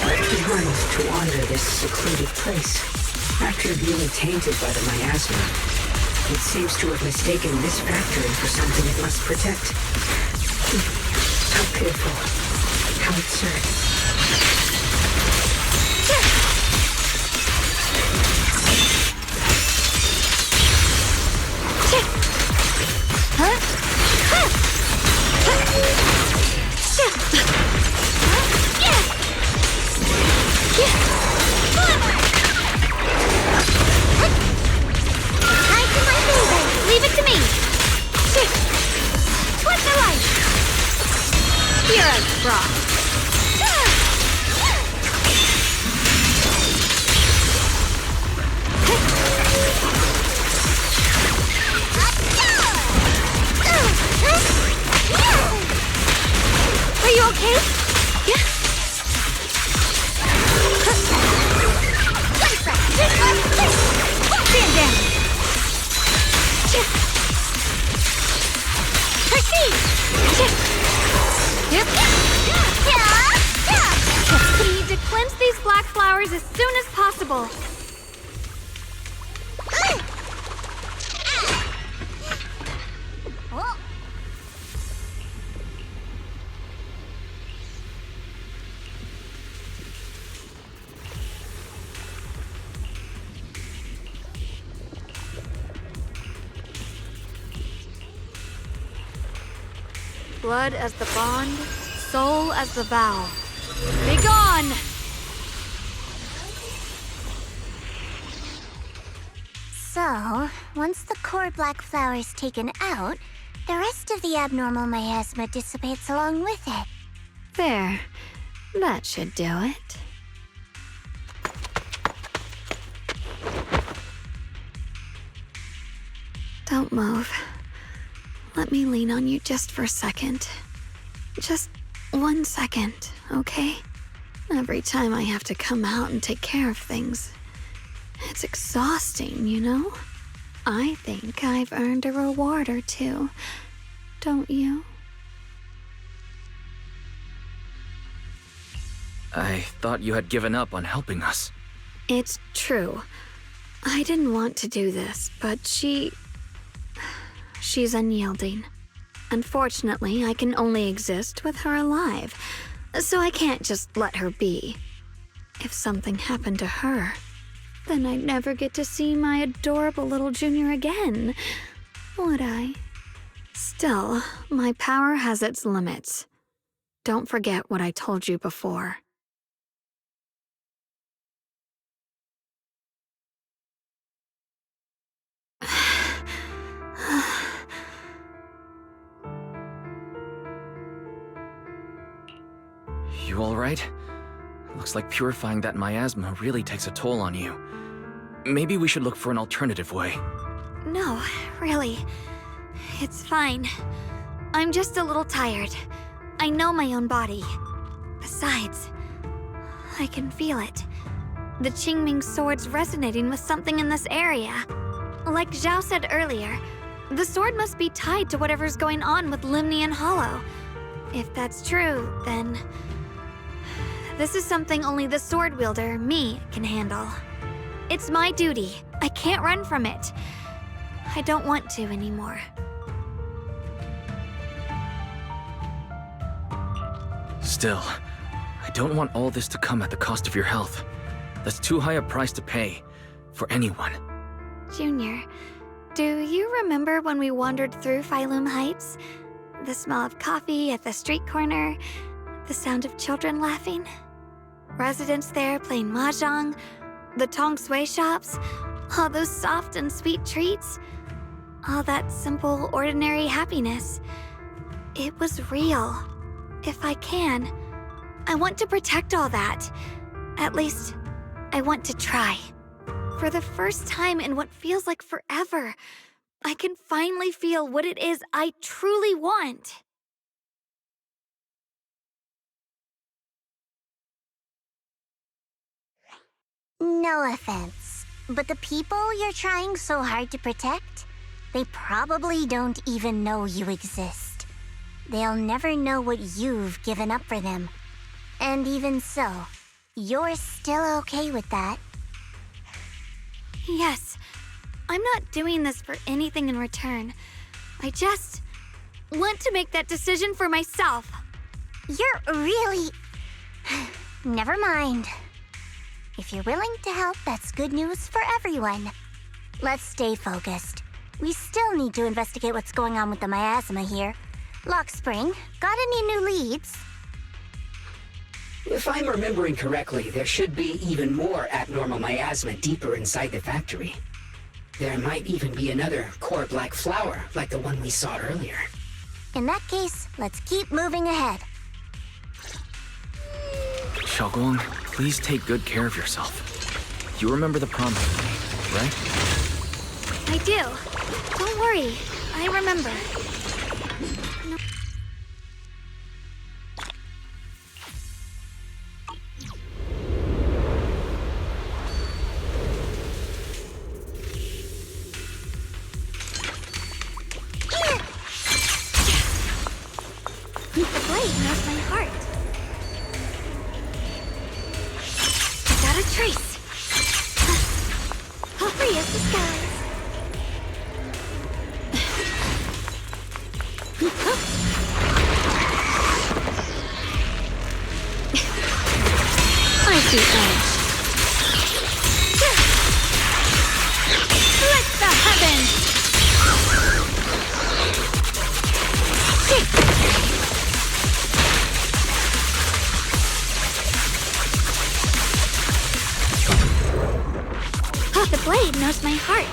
Likely harnessed to wander this secluded place. After being tainted by the miasma, it seems to have mistaken this factory for something it must protect. How pitiful. How absurd.
Leave it to me! What's the light? You're a fraud. Are you okay? Yeah. Stand down. Proceed! We need to cleanse these black flowers as soon as possible. Blood as the bond, soul as the vow. Be gone!
So, once the core black flower is taken out, the rest of the abnormal miasma dissipates along with it.
There. That should do it. Don't move. Let me lean on you just for a second. Just 1 second, okay? Every time I have to come out and take care of things, it's exhausting, you know? I think I've earned a reward or two, don't you?
I thought you had given up on helping us.
It's true. I didn't want to do this, but she's unyielding. Unfortunately, I can only exist with her alive, so I can't just let her be. If something happened to her, then I'd never get to see my adorable little junior again, would I? Still, my power has its limits. Don't forget what I told you before.
You alright? Looks like purifying that miasma really takes a toll on you. Maybe we should look for an alternative way.
No, really. It's fine. I'm just a little tired. I know my own body. Besides, I can feel it. The Qingming sword's resonating with something in this area. Like Zhao said earlier, the sword must be tied to whatever's going on with Limnian Hollow. If that's true, then this is something only the sword wielder, me, can handle. It's my duty. I can't run from it. I don't want to anymore.
Still, I don't want all this to come at the cost of your health. That's too high a price to pay, for anyone.
Junior, do you remember when we wandered through Phylum Heights? The smell of coffee at the street corner, the sound of children laughing? Residents there playing mahjong, the tong sui shops, all those soft and sweet treats, all that simple, ordinary happiness. It was real. If I can, I want to protect all that. At least, I want to try. For the first time in what feels like forever, I can finally feel what it is I truly want.
No offense, but the people you're trying so hard to protect, they probably don't even know you exist. They'll never know what you've given up for them. And even so, you're still okay with that.
Yes, I'm not doing this for anything in return. I just want to make that decision for myself.
You're really... Never mind. If you're willing to help, that's good news for everyone. Let's stay focused. We still need to investigate what's going on with the miasma here. Lock Spring, got any new leads?
If I'm remembering correctly, there should be even more abnormal miasma deeper inside the factory. There might even be another core black flower, like the one we saw earlier.
In that case, let's keep moving ahead.
Xiaoguang, please take good care of yourself. You remember the promise we made, right?
I do. Don't worry, I remember. The blade knows my heart. I got a trace. How free is the skies? I see edge. Split the heavens! The blade knows my heart.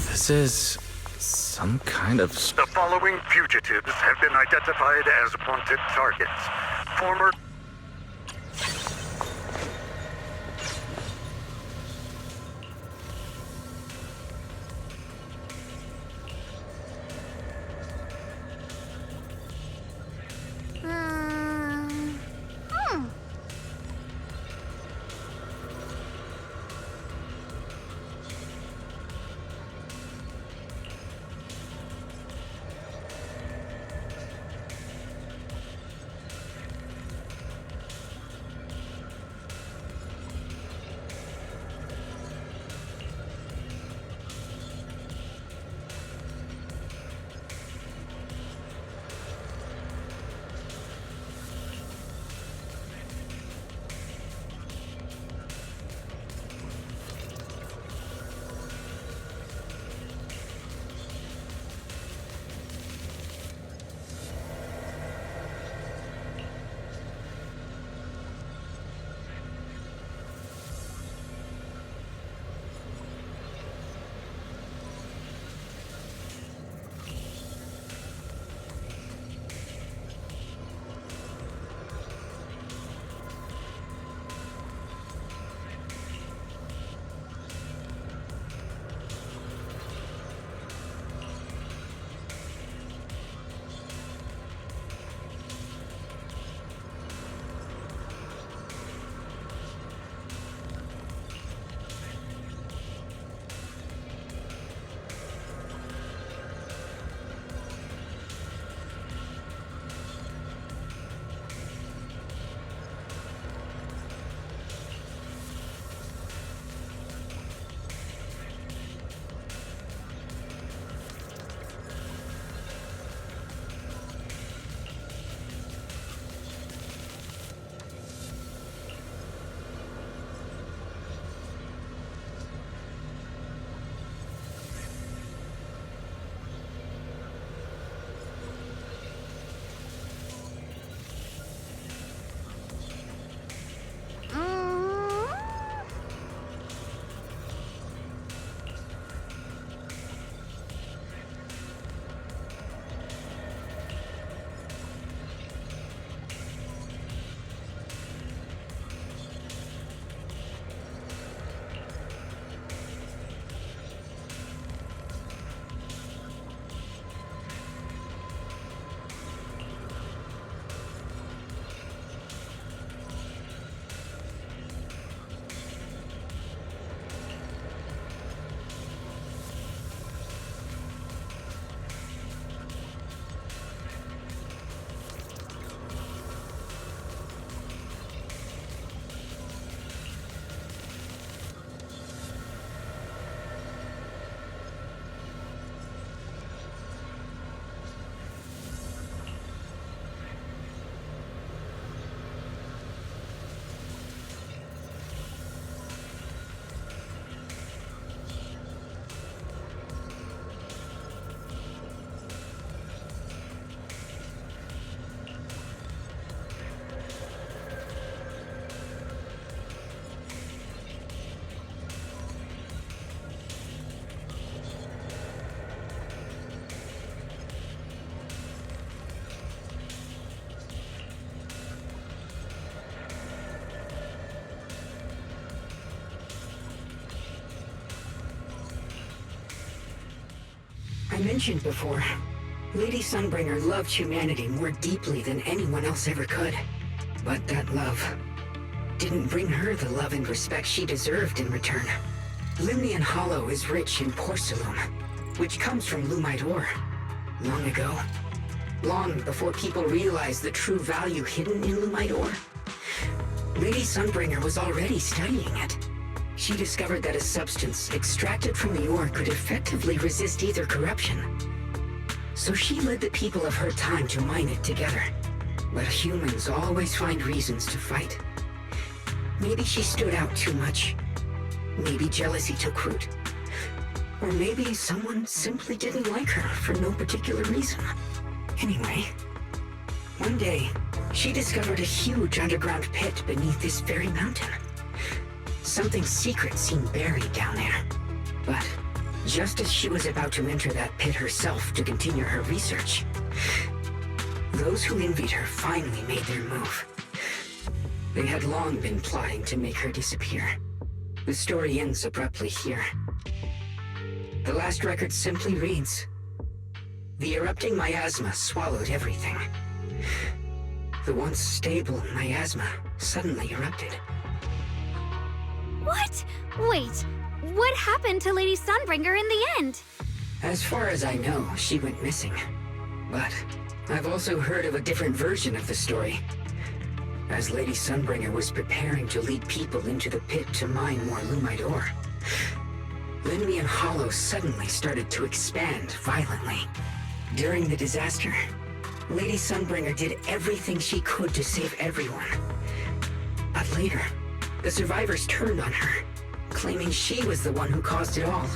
This is some kind of...
The following fugitives have been identified as wanted targets. Former...
I mentioned before, Lady Sunbringer loved humanity more deeply than anyone else ever could. But that love didn't bring her the love and respect she deserved in return. Limnian Hollow is rich in porcelain, which comes from Lumite ore. Long ago, long before people realized the true value hidden in Lumite ore, Lady Sunbringer was already studying it. She discovered that a substance extracted from the ore could effectively resist either corruption. So she led the people of her time to mine it together. But humans always find reasons to fight. Maybe she stood out too much. Maybe jealousy took root. Or maybe someone simply didn't like her for no particular reason. Anyway, one day, she discovered a huge underground pit beneath this very mountain. Something secret seemed buried down there. But just as she was about to enter that pit herself to continue her research, those who envied her finally made their move. They had long been plotting to make her disappear. The story ends abruptly here. The last record simply reads, "The erupting miasma swallowed everything." The once stable miasma suddenly erupted.
What? Wait, what happened to Lady Sunbringer in the end?
As far as I know, she went missing. But I've also heard of a different version of the story. As Lady Sunbringer was preparing to lead people into the pit to mine more Lumite ore, Limnian Hollow suddenly started to expand violently. During the disaster, Lady Sunbringer did everything she could to save everyone. But later, the survivors turned on her, claiming she was the one who caused it all.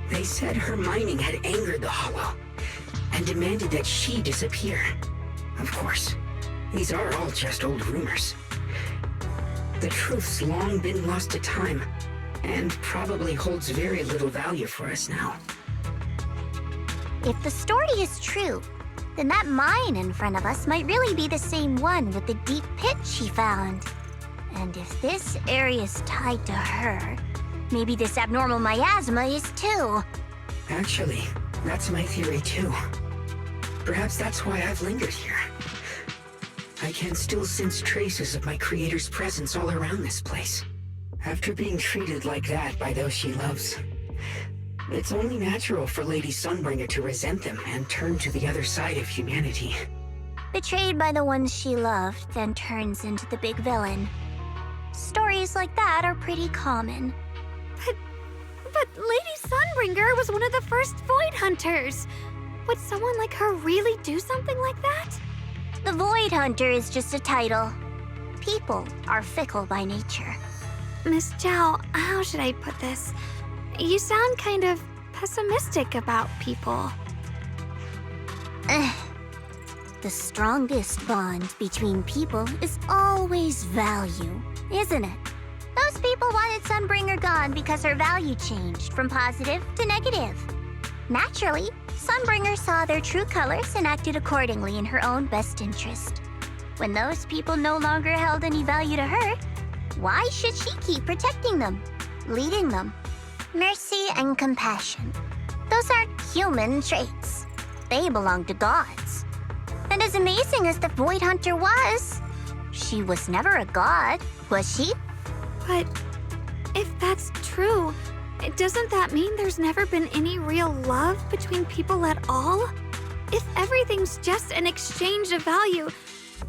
They said her mining had angered the Hollow, and demanded that she disappear. Of course, these are all just old rumors. The truth's long been lost to time, and probably holds very little value for us now.
If the story is true, then that mine in front of us might really be the same one with the deep pit she found. And if this area is tied to her, maybe this abnormal miasma is too.
Actually, that's my theory too. Perhaps that's why I've lingered here. I can still sense traces of my creator's presence all around this place. After being treated like that by those she loves, it's only natural for Lady Sunbringer to resent them and turn to the other side of humanity.
Betrayed by the ones she loved, then turns into the big villain. Stories like that are pretty common.
But Lady Sunbringer was one of the first Void Hunters. Would someone like her really do something like that?
The Void Hunter is just a title. People are fickle by nature.
Miss Zhao, how should I put this? You sound kind of pessimistic about people.
The strongest bond between people is always value, isn't it? Those people wanted Sunbringer gone because her value changed from positive to negative. Naturally, Sunbringer saw their true colors and acted accordingly in her own best interest. When those people no longer held any value to her, why should she keep protecting them, leading them? Mercy and compassion. Those aren't human traits. They belong to gods. And as amazing as the Void Hunter was, she was never a god, was she?
But if that's true, doesn't that mean there's never been any real love between people at all? If everything's just an exchange of value,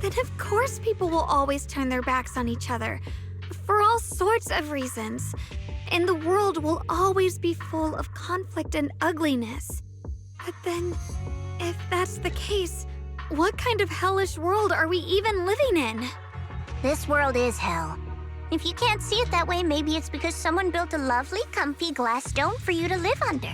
then of course people will always turn their backs on each other, for all sorts of reasons. And the world will always be full of conflict and ugliness. But then, if that's the case, what kind of hellish world are we even living in?
This world is hell. If you can't see it that way, maybe it's because someone built a lovely, comfy glass dome for you to live under.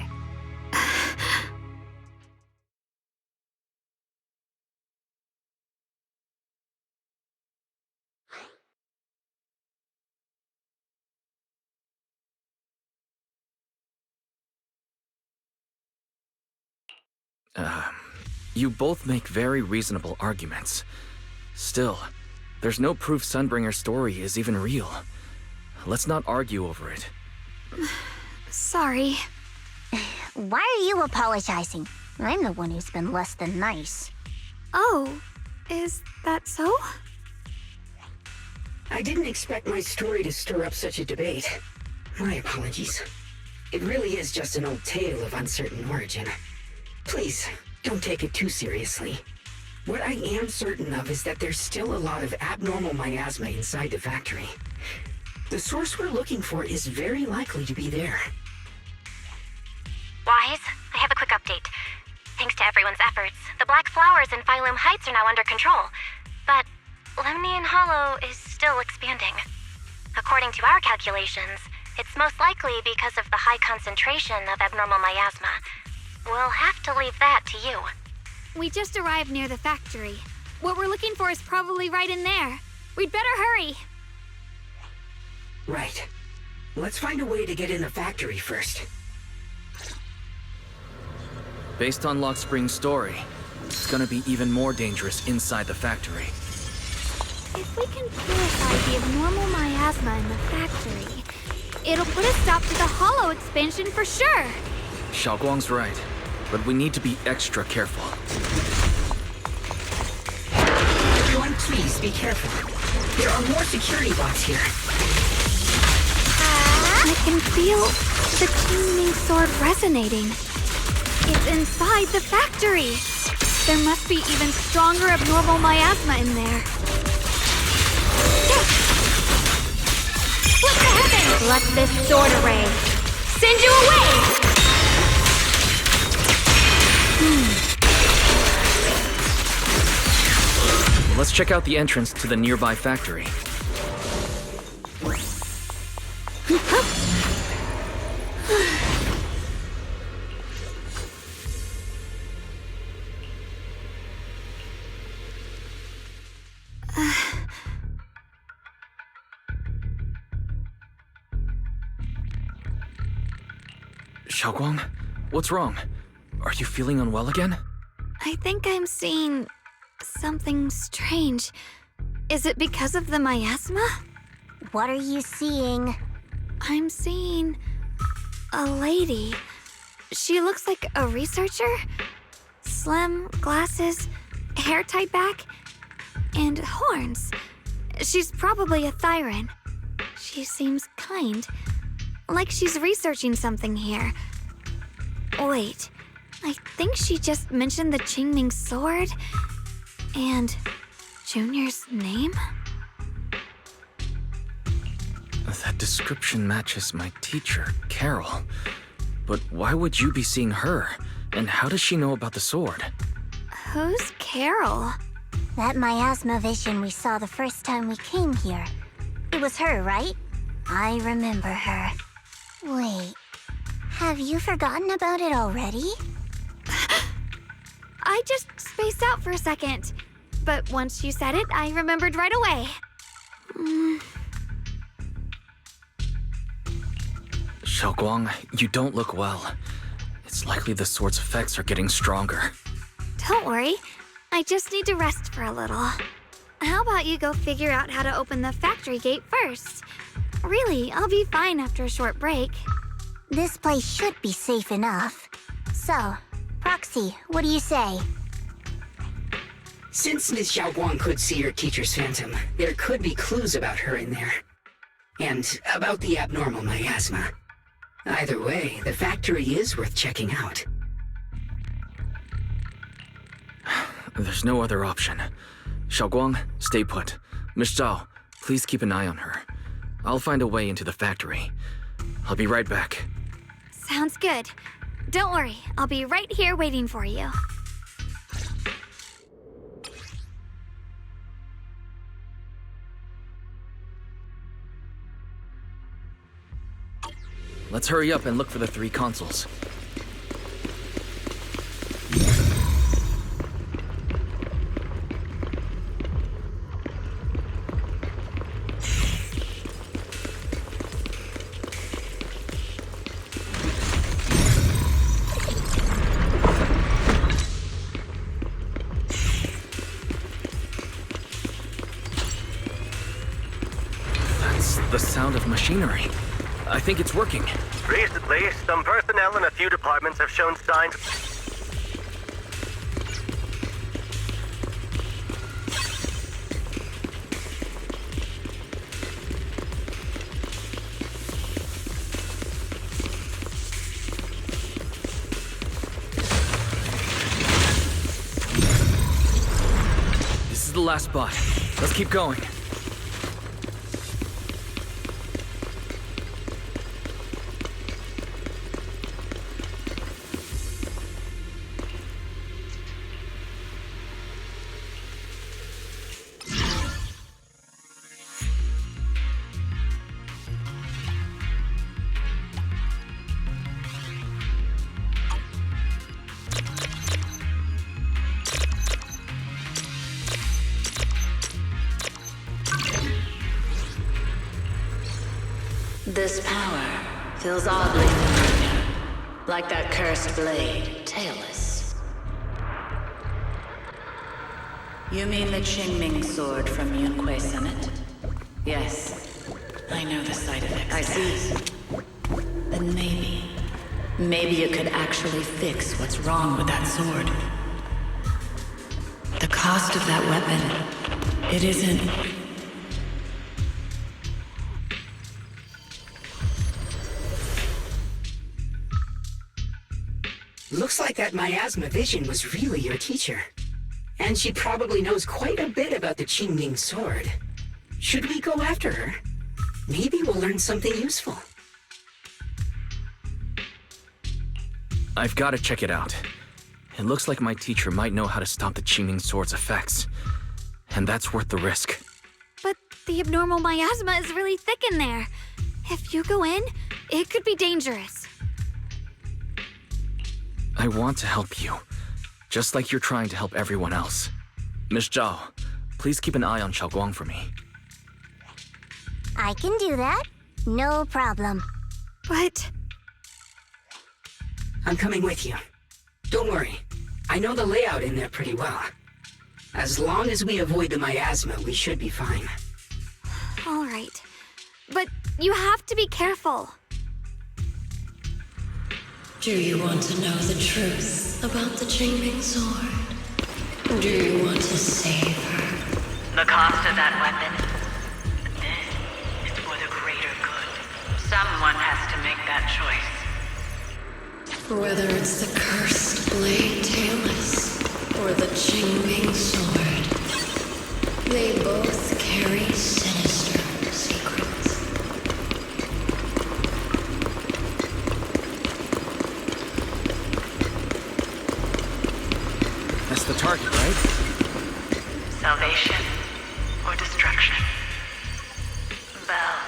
You both make very reasonable arguments. Still, there's no proof Sunbringer's story is even real. Let's not argue over it.
Sorry.
Why are you apologizing? I'm the one who's been less than nice.
Oh, is that so?
I didn't expect my story to stir up such a debate. My apologies. It really is just an old tale of uncertain origin. Please, don't take it too seriously. What I am certain of is that there's still a lot of abnormal miasma inside the factory. The source we're looking for is very likely to be there.
Wise, I have a quick update. Thanks to everyone's efforts, the black flowers in Phylum Heights are now under control. But Lemnian Hollow is still expanding. According to our calculations, it's most likely because of the high concentration of abnormal miasma. We'll have to leave that to you.
We just arrived near the factory. What we're looking for is probably right in there. We'd better hurry.
Right. Let's find a way to get in the factory first.
Based on Lock Spring's story, it's gonna be even more dangerous inside the factory.
If we can purify the abnormal miasma in the factory, it'll put a stop to the hollow expansion for sure.
Xiaoguang's right, but we need to be extra careful.
Everyone, please be careful. There are more security bots here.
I can feel the Qingming sword resonating. It's inside the factory. There must be even stronger abnormal miasma in there. Split the heavens! Let this sword array send you away!
Let's check out the entrance to the nearby factory. Xiaoguang, what's wrong? Are you feeling unwell again?
I think I'm seeing something strange. Is it because of the miasma?
What are you seeing?
I'm seeing a lady. She looks like a researcher. Slim, glasses, hair tied back, and horns. She's probably a Thyran. She seems kind, like she's researching something here. Wait, I think she just mentioned the Qingming sword and Junior's name?
That description matches my teacher, Carol. But why would you be seeing her? And how does she know about the sword?
Who's Carol?
That miasma vision we saw the first time we came here. It was her, right? I remember her. Wait, have you forgotten about it already?
I just spaced out for a second. But once you said it, I remembered right away.
Xiaoguang, you don't look well. It's likely the sword's effects are getting stronger.
Don't worry. I just need to rest for a little. How about you go figure out how to open the factory gate first? Really, I'll be fine after a short break.
This place should be safe enough. So, Proxy, what do you say?
Since Ms. Xiaoguang could see her teacher's phantom, there could be clues about her in there. And about the abnormal miasma. Either way, the factory is worth checking out.
There's no other option. Xiaoguang, stay put. Miss Zhao, please keep an eye on her. I'll find a way into the factory. I'll be right back.
Sounds good. Don't worry, I'll be right here waiting for you.
Let's hurry up and look for the 3 consoles. That's the sound of machinery. I think it's working.
Recently, some personnel in a few departments have shown signs.
This is the last spot. Let's keep going.
This power feels oddly familiar, like that cursed blade, tailless. You mean the Qingming sword from Yunque Summit? Yes, I know the side effects. I see. Then maybe it could actually fix what's wrong with that sword. The cost of that weapon, it isn't...
Looks like that miasma vision was really your teacher. And she probably knows quite a bit about the Qingming sword. Should we go after her? Maybe we'll learn something useful.
I've got to check it out. It looks like my teacher might know how to stop the Qingming sword's effects. And that's worth the risk.
But the abnormal miasma is really thick in there. If you go in, it could be dangerous.
I want to help you, just like you're trying to help everyone else. Miss Zhao, please keep an eye on Xiaoguang for me.
I can do that. No problem.
But...
I'm coming with you. Don't worry. I know the layout in there pretty well. As long as we avoid the miasma, we should be fine.
all right. But you have to be careful.
Do you want to know the truth about the Qingming sword? Do you want to save her?
The cost of that weapon? This is for the greater good. Someone has to make that choice.
Whether it's the cursed blade tailless or the Qingming sword, they both carry sinister secrets.
That's the target, right?
Salvation or destruction? Belle,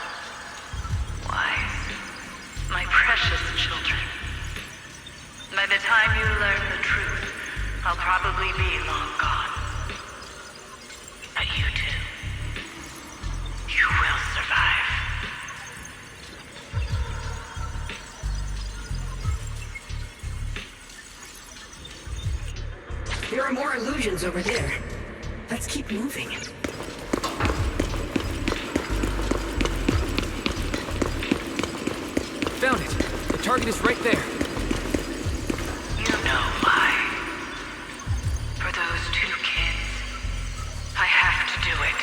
Wise, my precious children. By the time you learn the truth, I'll probably be long gone. But you two, you will survive.
There are more illusions over there. Let's keep moving.
Found it! The target is right there.
You know why. For those two kids, I have to do it.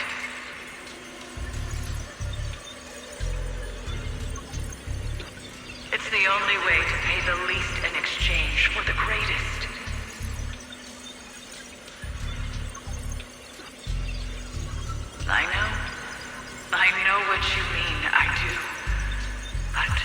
It's the only way to pay the least in exchange for the greatest. I know what you mean, I do. But...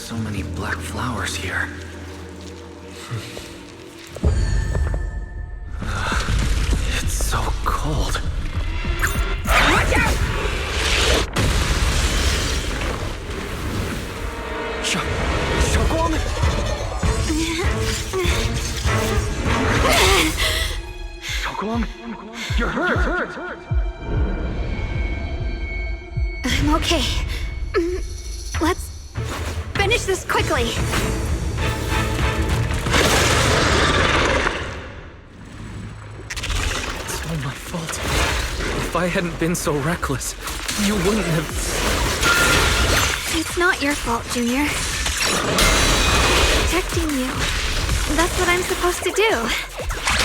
So many black flowers here. It's so cold.
Watch out!
Xiaoguang? Xiaoguang? You're hurt!
I'm okay. Let's finish this quickly.
It's all my fault. If I hadn't been so reckless, you wouldn't have...
It's not your fault, Junior. Protecting you. That's what I'm supposed to do.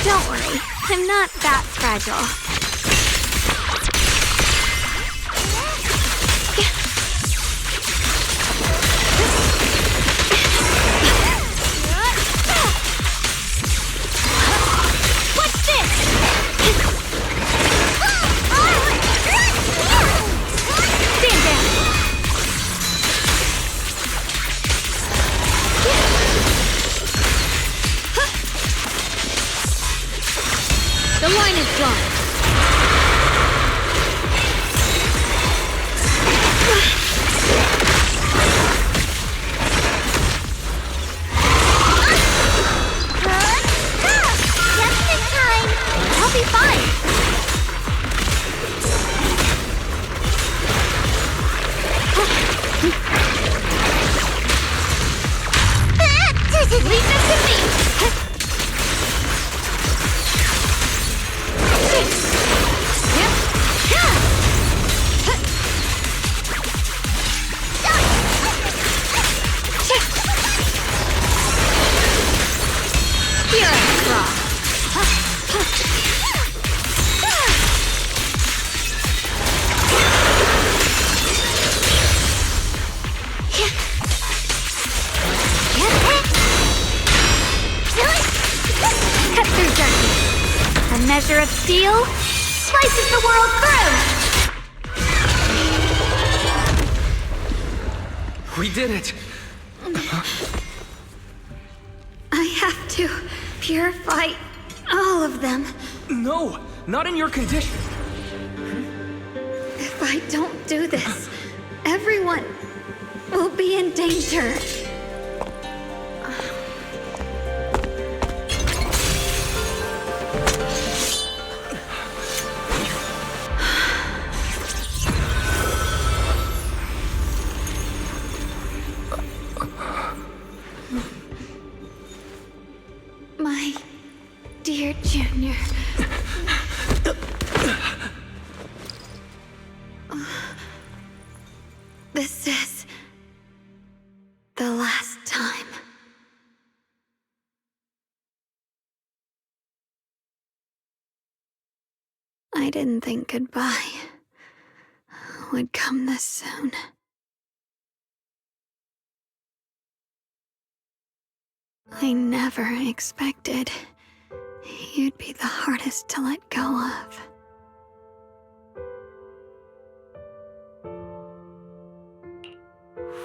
Don't worry, I'm not that fragile.
What's this?
Stand down. The line is drawn.
Just in time. I'll be fine.
Leave this to me. Cut through darkness. A measure of steel slices the world through.
We did it!
I have to purify all of them.
No! Not in your condition!
If I don't do this, everyone will be in danger. My dear Junior. This is the last time. I didn't think goodbye would come this soon. I never expected you'd be the hardest to let go of.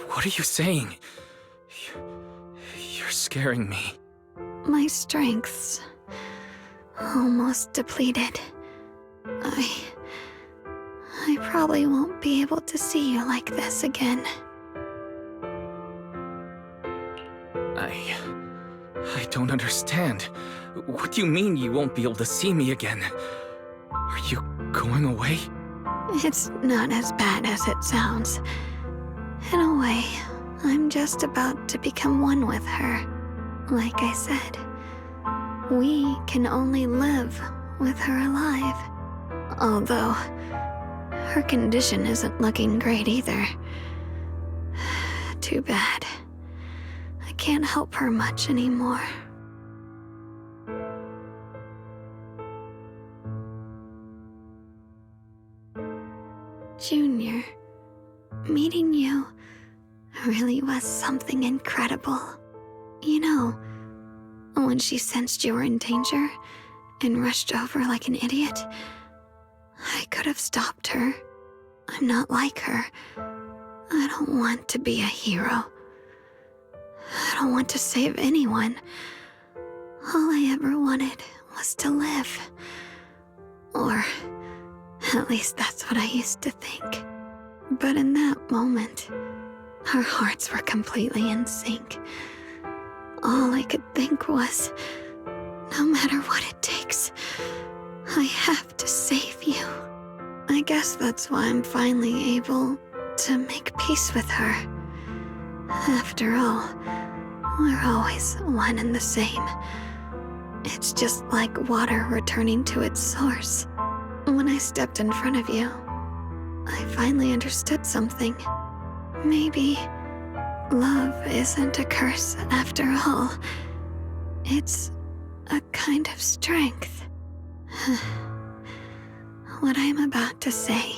What are you saying? You're scaring me.
My strength's almost depleted. I probably won't be able to see you like this again.
I don't understand. What do you mean you won't be able to see me again? Are you going away?
It's not as bad as it sounds. In a way, I'm just about to become one with her. Like I said, we can only live with her alive. Although, her condition isn't looking great either. Too bad. I can't help her much anymore. Junior, meeting you really was something incredible. You know, when she sensed you were in danger and rushed over like an idiot, I could have stopped her. I'm not like her. I don't want to be a hero. don't want to save anyone. All I ever wanted was to live. Or at least that's what I used to think. But in that moment, our hearts were completely in sync. All I could think was, no matter what it takes, I have to save you. I guess that's why I'm finally able to make peace with her. After all, we're always one and the same. It's just like water returning to its source. When I stepped in front of you, I finally understood something. Maybe love isn't a curse after all. It's a kind of strength. What I'm about to say,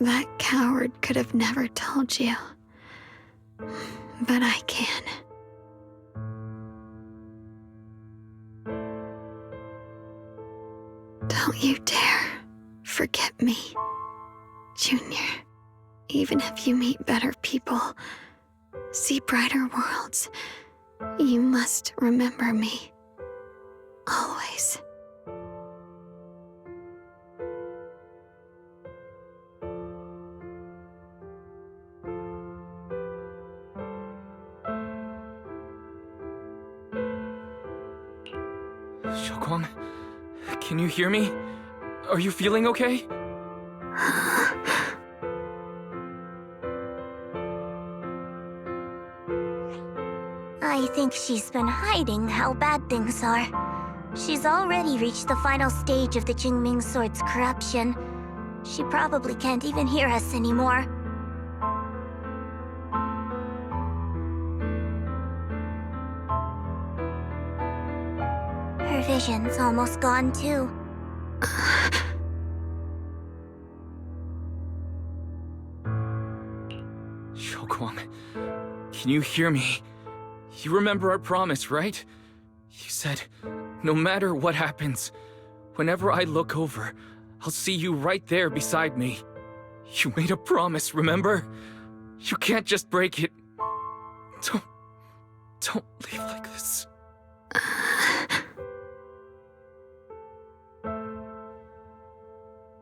that coward could have never told you. But I can. Don't you dare forget me, Junior. Even if you meet better people, see brighter worlds, you must remember me. Always.
Xiaoguang, can you hear me? Are you feeling okay?
I think she's been hiding how bad things are. She's already reached the final stage of the Qingming Sword's corruption. She probably can't even hear us anymore. Her vision's almost gone too.
Xiaoguang, can you hear me? You remember our promise, right? You said, no matter what happens, whenever I look over, I'll see you right there beside me. You made a promise, remember? You can't just break it. Don't leave like this.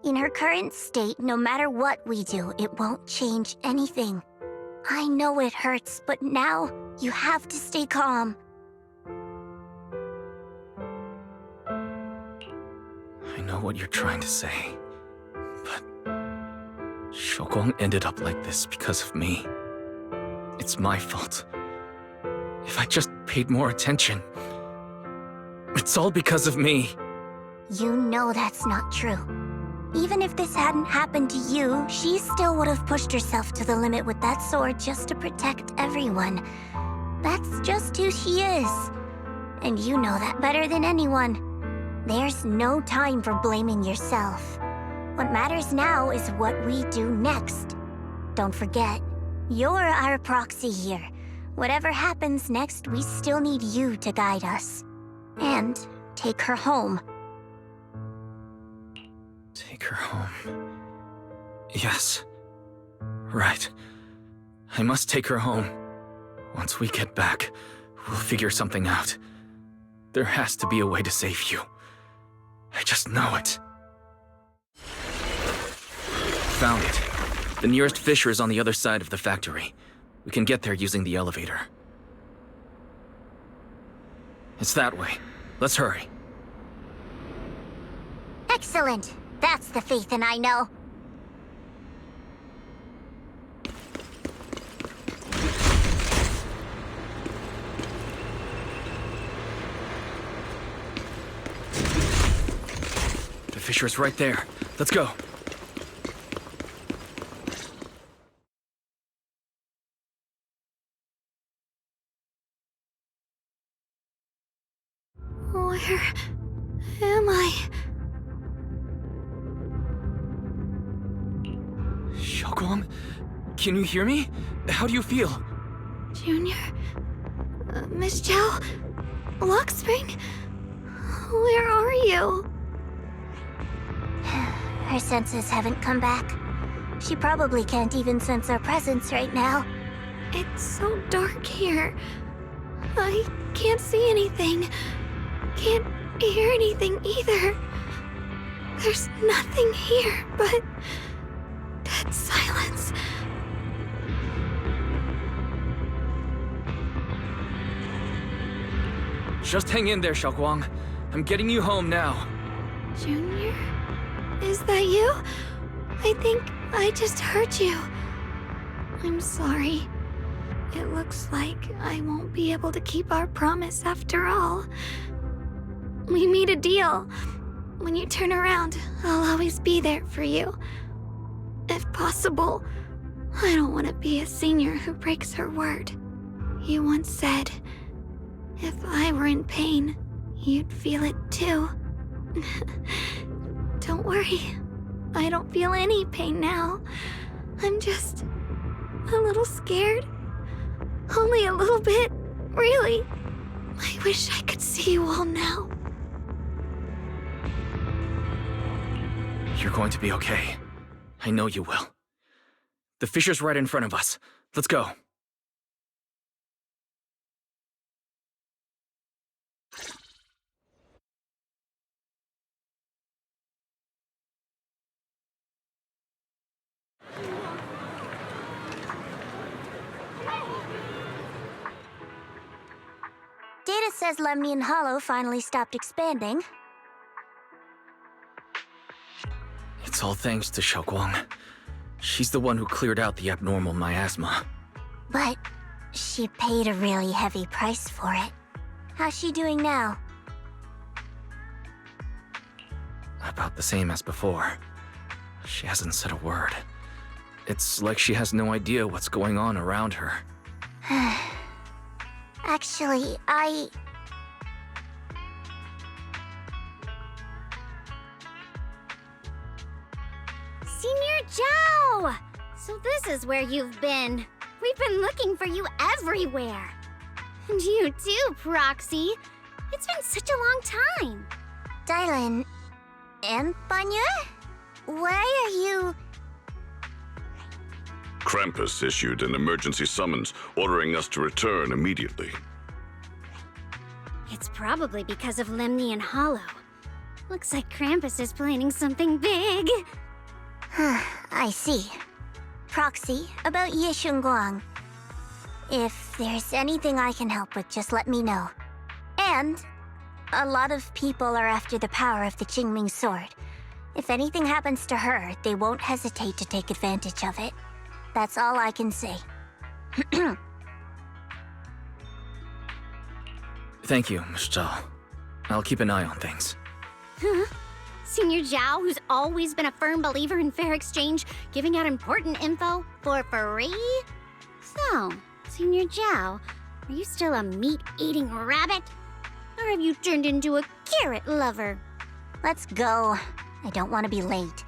In her current state, no matter what we do, it won't change anything. I know it hurts, but now you have to stay calm.
I know what you're trying to say, but Xiaoguang ended up like this because of me. It's my fault. If I just paid more attention, it's all because of me.
You know that's not true. Even if this hadn't happened to you, she still would have pushed herself to the limit with that sword just to protect everyone. That's just who she is. And you know that better than anyone. There's no time for blaming yourself. What matters now is what we do next. Don't forget, you're our proxy here. Whatever happens next, we still need you to guide us. And take her home.
Take her home. Yes. Right. I must take her home. Once we get back, we'll figure something out. There has to be a way to save you. I just know it. Found it. The nearest fissure is on the other side of the factory. We can get there using the elevator. It's that way. Let's hurry.
Excellent. That's the Phaethon I know.
The fissure's right there. Let's go.
Where am I?
Xiaoguang, can you hear me? How do you feel?
Junior? Miss Chow? Lockspring? Where are you?
Her senses haven't come back. She probably can't even sense our presence right now.
It's so dark here. I can't see anything. Can't hear anything either. There's nothing here but dead silence.
Just hang in there, Xiaoguang. I'm getting you home now.
Junior? Is that you? I think I just hurt you. I'm sorry. It looks like I won't be able to keep our promise after all. We made a deal. When you turn around, I'll always be there for you. If possible, I don't want to be a senior who breaks her word. You once said, if I were in pain, you'd feel it too. Don't worry. I don't feel any pain now. I'm just a little scared. Only a little bit, really. I wish I could see you all now.
You're going to be okay. I know you will. The fissure's right in front of us. Let's go.
Data says Lemnian Hollow finally stopped expanding.
It's all thanks to Xiaoguang. She's the one who cleared out the abnormal miasma.
But she paid a really heavy price for it. How's she doing now?
About the same as before. She hasn't said a word. It's like she has no idea what's going on around her.
Actually,
Senior Zhao! So this is where you've been. We've been looking for you everywhere. And you too, Proxy. It's been such a long time.
Dylan and Banya? Why are you...
Krampus issued an emergency summons ordering us to return immediately.
It's probably because of Lemnian Hollow. Looks like Krampus is planning something big.
I see. Proxy, about Ye Shunguang. If there's anything I can help with, just let me know. And a lot of people are after the power of the Qingming sword. If anything happens to her, they won't hesitate to take advantage of it. That's all I can say.
Thank you, Ms. Zhao. I'll keep an eye on things.
Huh? Senior Zhao, who's always been a firm believer in fair exchange, giving out important info for free? So, Senior Zhao, are you still a meat-eating rabbit? Or have you turned into a carrot lover?
Let's go. I don't want to be late.